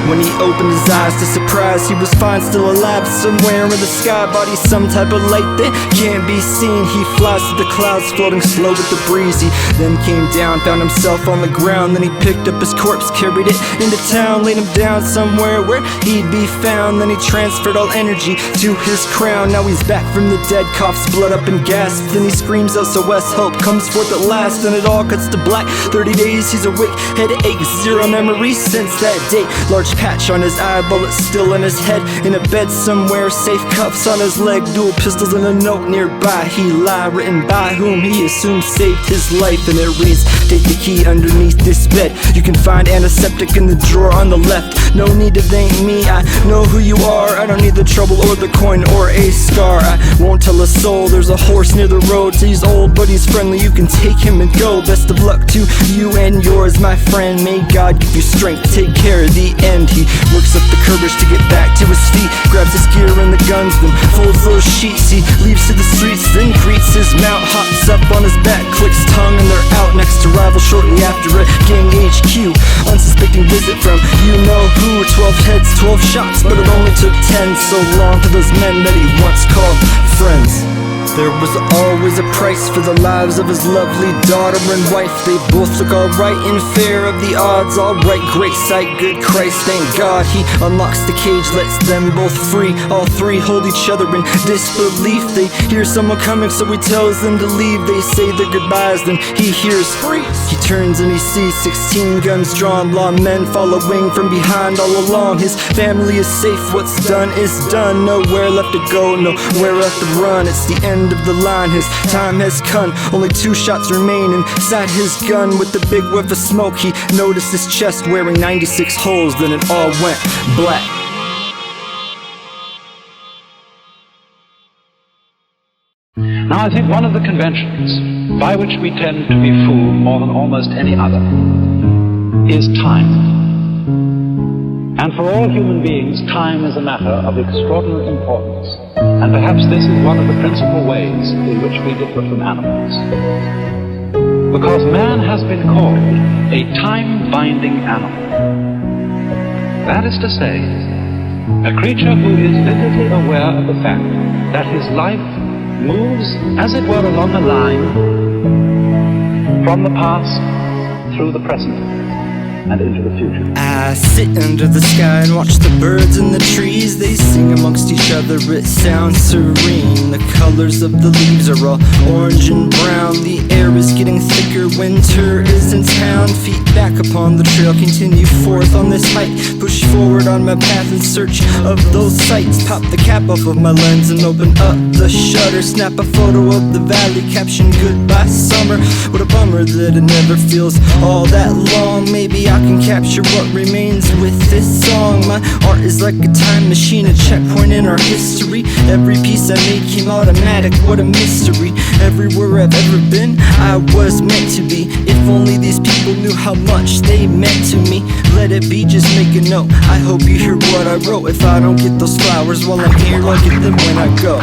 When he opened his eyes to surprise, he was fine, still alive somewhere in the sky. Body some type of light that can't be seen. He flies through the clouds, floating slow with the breeze. He then came down, found himself on the ground. Then he picked up his corpse, carried it into town, laid him down somewhere where he'd be found. Then he transferred all energy to his crown. Now he's back from the dead, coughs blood up and gasps. Then he screams SOS, help comes forth at last. Then it all cuts to black, 30 days he's awake, headache, zero memories since that day. Large patch on his eye, bullet still in his head. In a bed somewhere, safe cuffs on his leg, dual pistols and a note nearby. He lie, written by whom he assumed saved his life. And it reads, take the key underneath this bed. You can find antiseptic in the drawer on the left. No need to thank me, I know who you are. I don't need the trouble or the coin or a scar. I won't tell a soul there's a horse near the road. He's old but he's friendly, you can take him and go. Best of luck to you and yours, my friend. May God give you strength, take care of the end. He works up the courage to get back to his feet, grabs his gear and the guns, then folds those sheets. He leaves to the streets, then greets his mount, hops up on his back, clicks tongue, and they're out next to rival shortly after a gang HQ. Unsuspecting visit from you know who. 12 heads, 12 shots, but it only took 10. So long to those men that he once called friends. There was always a price for the lives of his lovely daughter and wife. They both look alright and fair of the odds. Alright, great sight, good Christ, thank God. He unlocks the cage, lets them both free. All three hold each other in disbelief. They hear someone coming, so he tells them to leave. They say their goodbyes, then he hears freeze. He turns and he sees 16 guns drawn, lawmen following from behind all along. His family is safe, what's done is done. Nowhere left to go, nowhere left to run. It's the end of the line, his time has come. Only 2 shots remain inside his gun. With the big whiff of smoke, he noticed his chest wearing 96 holes. Then it all went black. Now I think one of the conventions by which we tend to be fooled more than almost any other is time. And for all human beings, time is a matter of extraordinary importance. And perhaps this is one of the principal ways in which we differ from animals. Because man has been called a time-binding animal. That is to say, a creature who is vividly aware of the fact that his life moves, as it were, along a line from the past through the present and into the future. I sit under the sky and watch the birds in the trees. They sing amongst each other, it sounds serene. The colors of the leaves are all orange and brown. The air is getting thicker, winter is in town. Feet back upon the trail, continue forth on this hike. Push forward on my path in search of those sights. Pop the cap off of my lens and open up the shutter. Snap a photo of the valley, caption goodbye summer. What a bummer that it never feels all that long. Maybe I can capture what remains with this song. My art is like a time machine, a checkpoint in our history. Every piece I made came automatic, what a mystery. Everywhere I've ever been, I was meant to be. If only these people knew how much they meant to me. Let it be, just make a note. I hope you hear what I wrote. If I don't get those flowers while I'm here, I'll get them when I go.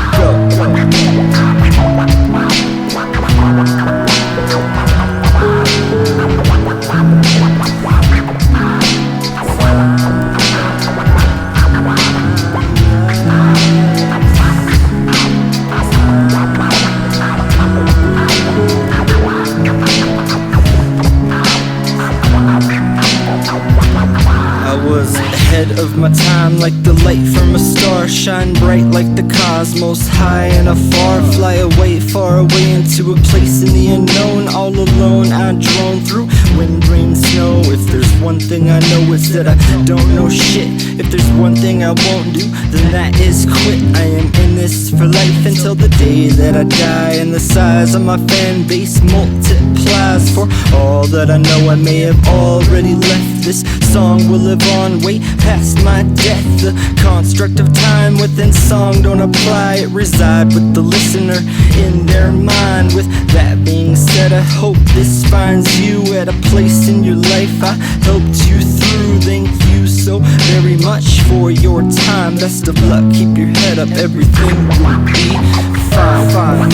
Ahead of my time, like the light from a star. Shine bright like the cosmos, high and afar. Fly away, far away into a place in the unknown. All alone I drone through wind, rain, snow. If there's one thing I know, it's that I don't know shit. If there's one thing I won't do, then that is quit. I am in this for life until the day that I die. And the size of my fan base multiplies. For all that I know, I may have already left. This song will live on way past my death. The construct of time within song don't apply. It reside with the listener in their mind. With that being said, I hope this finds you at a place in your life I helped you through. Thank you so very much for your time. Best of luck, keep your head up, everything will be fine.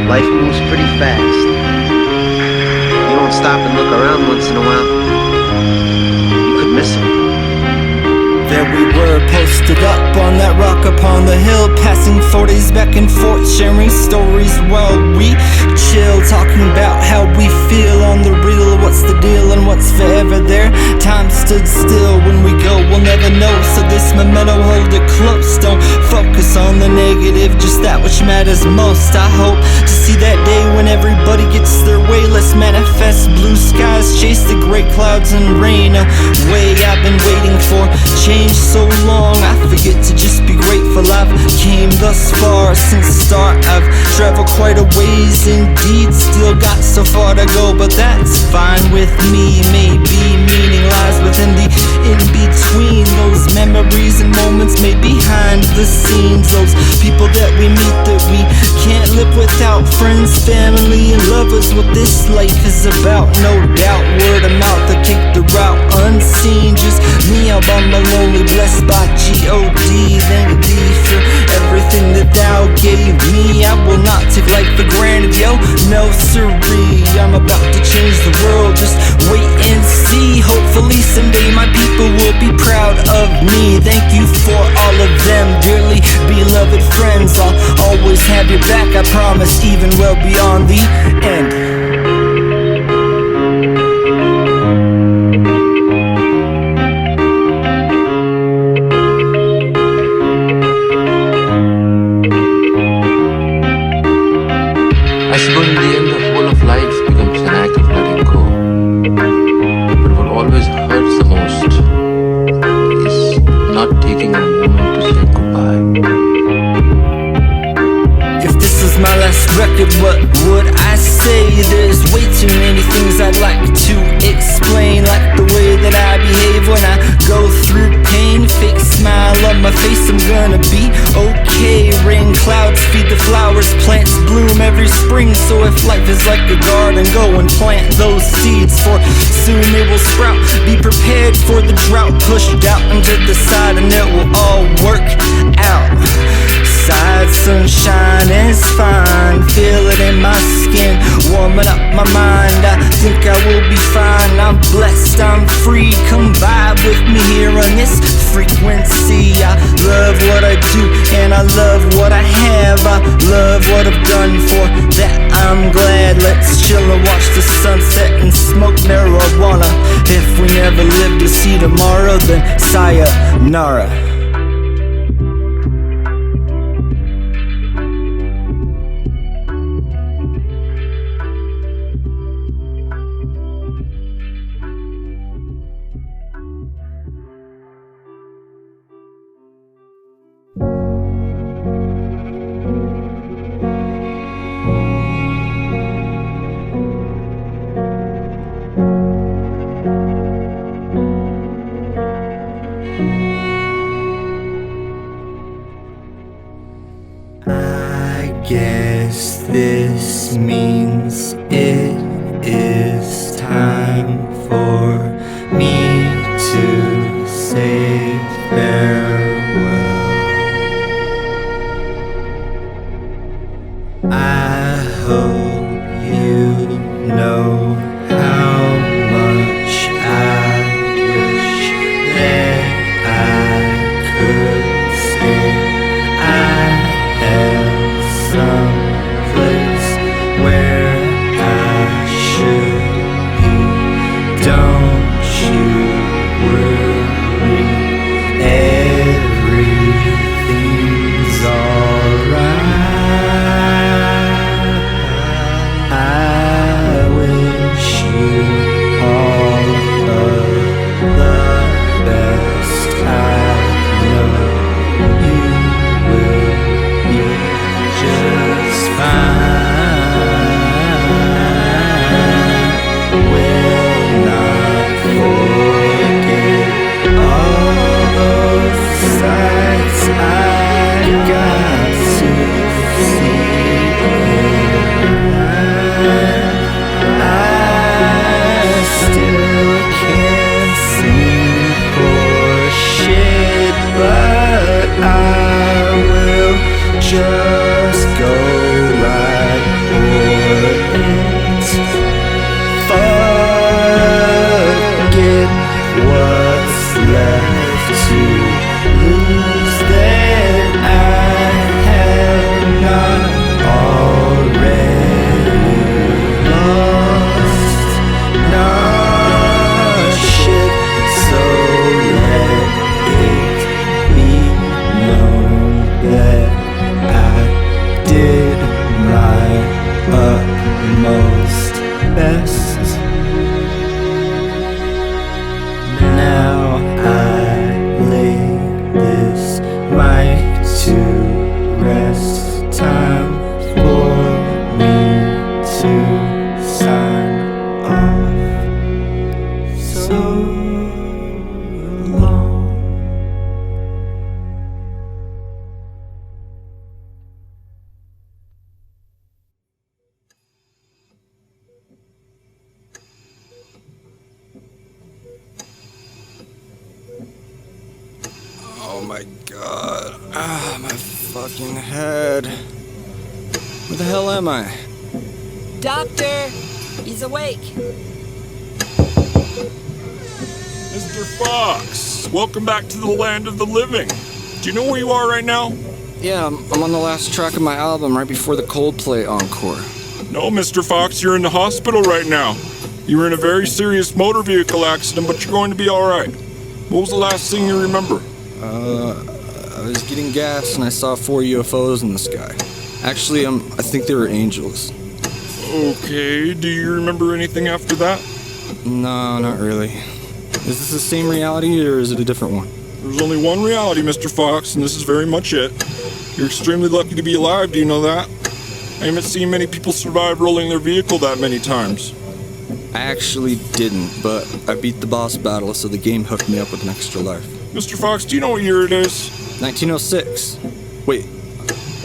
Life moves pretty fast. You don't stop and look around once in a while, you could miss them. There we were, posted up on that rock upon the hill, passing 40s back and forth, sharing stories while we chill, talking about how we feel on the real. What's the deal and what's forever there? Time stood still, when we go we'll never know. So this memento, hold it close. Don't focus on the negative, just that which matters most. I hope to see that day when everybody gets their way. Let's manifest blue skies, chase the gray clouds and rain away. I've been waiting for change so long, I forget to just be grateful I've came thus far. Since the start I've traveled quite a ways indeed, still got so far to go, but that's fine with me. Maybe meaning lies within the in-between, those memories and moments made behind the scenes, those people that we meet that we can't live without, friends, family, and lovers. What this life is about, no doubt. Word of mouth, I kick the route unseen, just me out by my lonely, blessed by G.O.D. Thank thee for everything that thou gave me. I will not take life for granted, no siree. I'm about to change the world, just wait and see. Hopefully someday my people will be proud of me. Thank you for all of them, dearly beloved friends. I'll always have your back, I promise, even well beyond the end. I suppose in the end the whole of life becomes an act of letting go. But what always hurts the most is not taking a moment to say goodbye. If this is my last record, what would I say? There's way too many things I'd like to explain, like the way that I behave when I go through pain. Fake smile on my face, I'm gonna be okay. Rain clouds feed the flowers, plants bloom every spring. So if life is like a garden, go and plant those seeds, for soon they will sprout. Be prepared for the drought, pushed out into the side, and it will all work out. Side sunshine is fine, feel it in my skin, warming up my mind. I think I will be fine. I'm blessed, I'm free. Come vibe with me here on this frequency. I love what I do and I love what I have. I love what I've done, for that I'm glad. Let's chill and watch the sunset and smoke marijuana. If we never live to see tomorrow, then sayonara. Guess this means it is time for me to say farewell. I hope you know how much I wish that I could stay. Some place where I should be. Don't you worry, everything's alright. I wish you all of the best. I know you will be just fine. Will not forget all those sights I got to see. I still can't sing for shit, but I will just go right for it. Forget what's left to lose that I have not already lost. Nah, shit, so let it be known that I did my utmost best. Now I lay this mic to rest. Time for me to sign off. So long. Oh my god. Ah, my fucking head. Where the hell am I? Doctor! He's awake. Mr. Fox, welcome back to the land of the living. Do you know where you are right now? Yeah, I'm on the last track of my album right before the Coldplay encore. No, Mr. Fox, you're in the hospital right now. You were in a very serious motor vehicle accident, but you're going to be alright. What was the last thing you remember? I was getting gas and I saw 4 UFOs in the sky. Actually, I think they were angels. Okay, do you remember anything after that? No, not really. Is this the same reality or is it a different one? There's only one reality, Mr. Fox, and this is very much it. You're extremely lucky to be alive, do you know that? I haven't seen many people survive rolling their vehicle that many times. I actually didn't, but I beat the boss battle, so the game hooked me up with an extra life. Mr. Fox, do you know what year it is? 1906. Wait,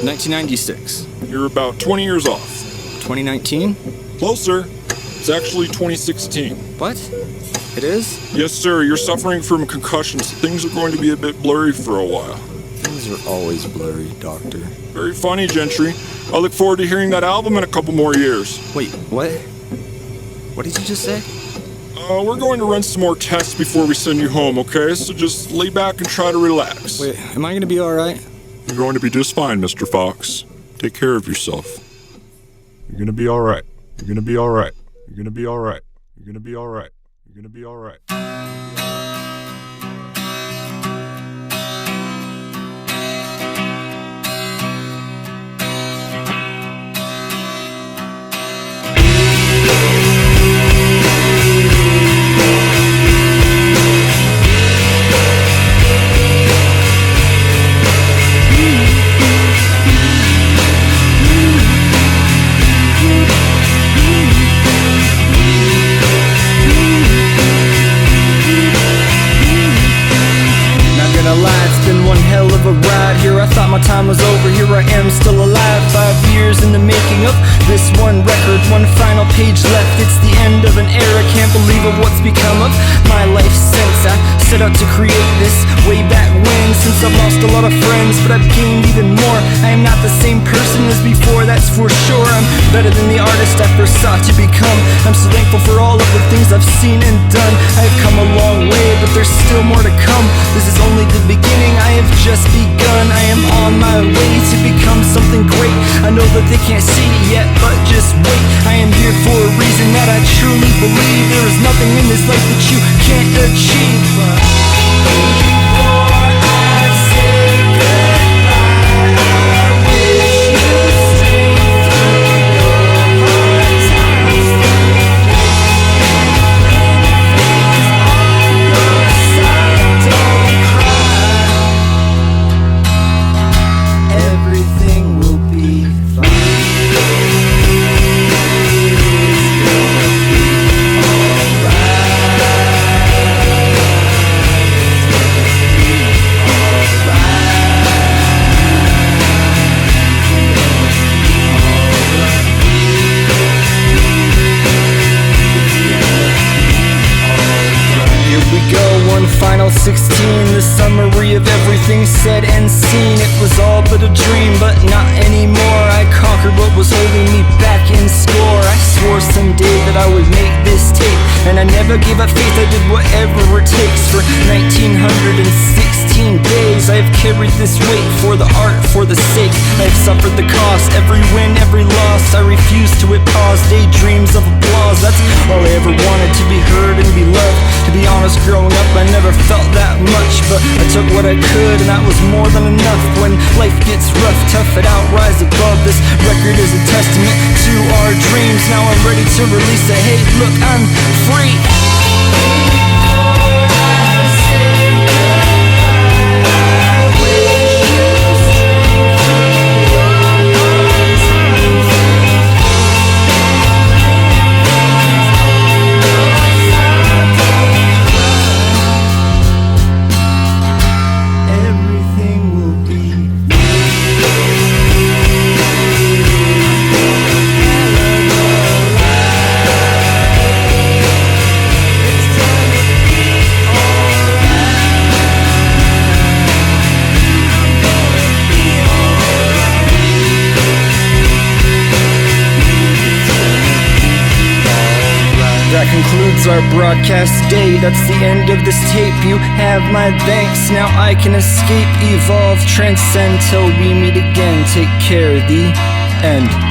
1996. You're about 20 years off. 2019? Closer. It's actually 2016. What? It is? Yes, sir. You're suffering from concussions. Things are going to be a bit blurry for a while. Things are always blurry, Doctor. Very funny, Gentry. I look forward to hearing that album in a couple more years. Wait, what? What did you just say? We're going to run some more tests before we send you home, okay? So just lay back and try to relax. Wait, am I going to be alright? You're going to be just fine, Mr. Fox. Take care of yourself. You're going to be alright. You're going to be alright. You're going to be alright. You're going to be alright. You're going to be alright. My time was over, here I am still alive. 5 years in the making of this one record, one final page left. It's the end of an era, can't believe of what's become of my life since I set out to create this way back when. Since I've lost a lot of friends, but I've gained even more. I am not the same person as before, that's for sure. I'm better than the artist I first sought to become. I'm so thankful for all of the things I've seen and done. I've come a long way, but there's still more to come. This is only the beginning, I have just begun. I am on my way to become something great. I know that they can't see it yet, but just wait. I am here for a reason that I truly believe. There is nothing in this life that you can't achieve. Before I say goodbye, I wish you strength through your hard times. On your side, don't cry. Everything will be fine. Final 16, the summary of everything said and seen. It was all but a dream, but not anymore. I conquered what was holding me back in score. I swore someday that I would make this tape, and I never gave up faith. I did whatever it takes. For 1916 days I have carried this weight, for the art, for the sake. I have suffered the cost, every win, every loss. I refuse to hit pause, daydreams of applause. That's all I ever wanted, to be heard and be loved. To be honest, growing up I never felt that much, but I took what I could, and that was more than enough. When life gets rough, tough it out, rise above. This record is a testament to our dreams. Now I'm ready to release it. Hey, look, I'm free. concludes our broadcast day. That's the end of this tape. You have my thanks. Now I can escape, evolve, transcend till we meet again. Take care. The end.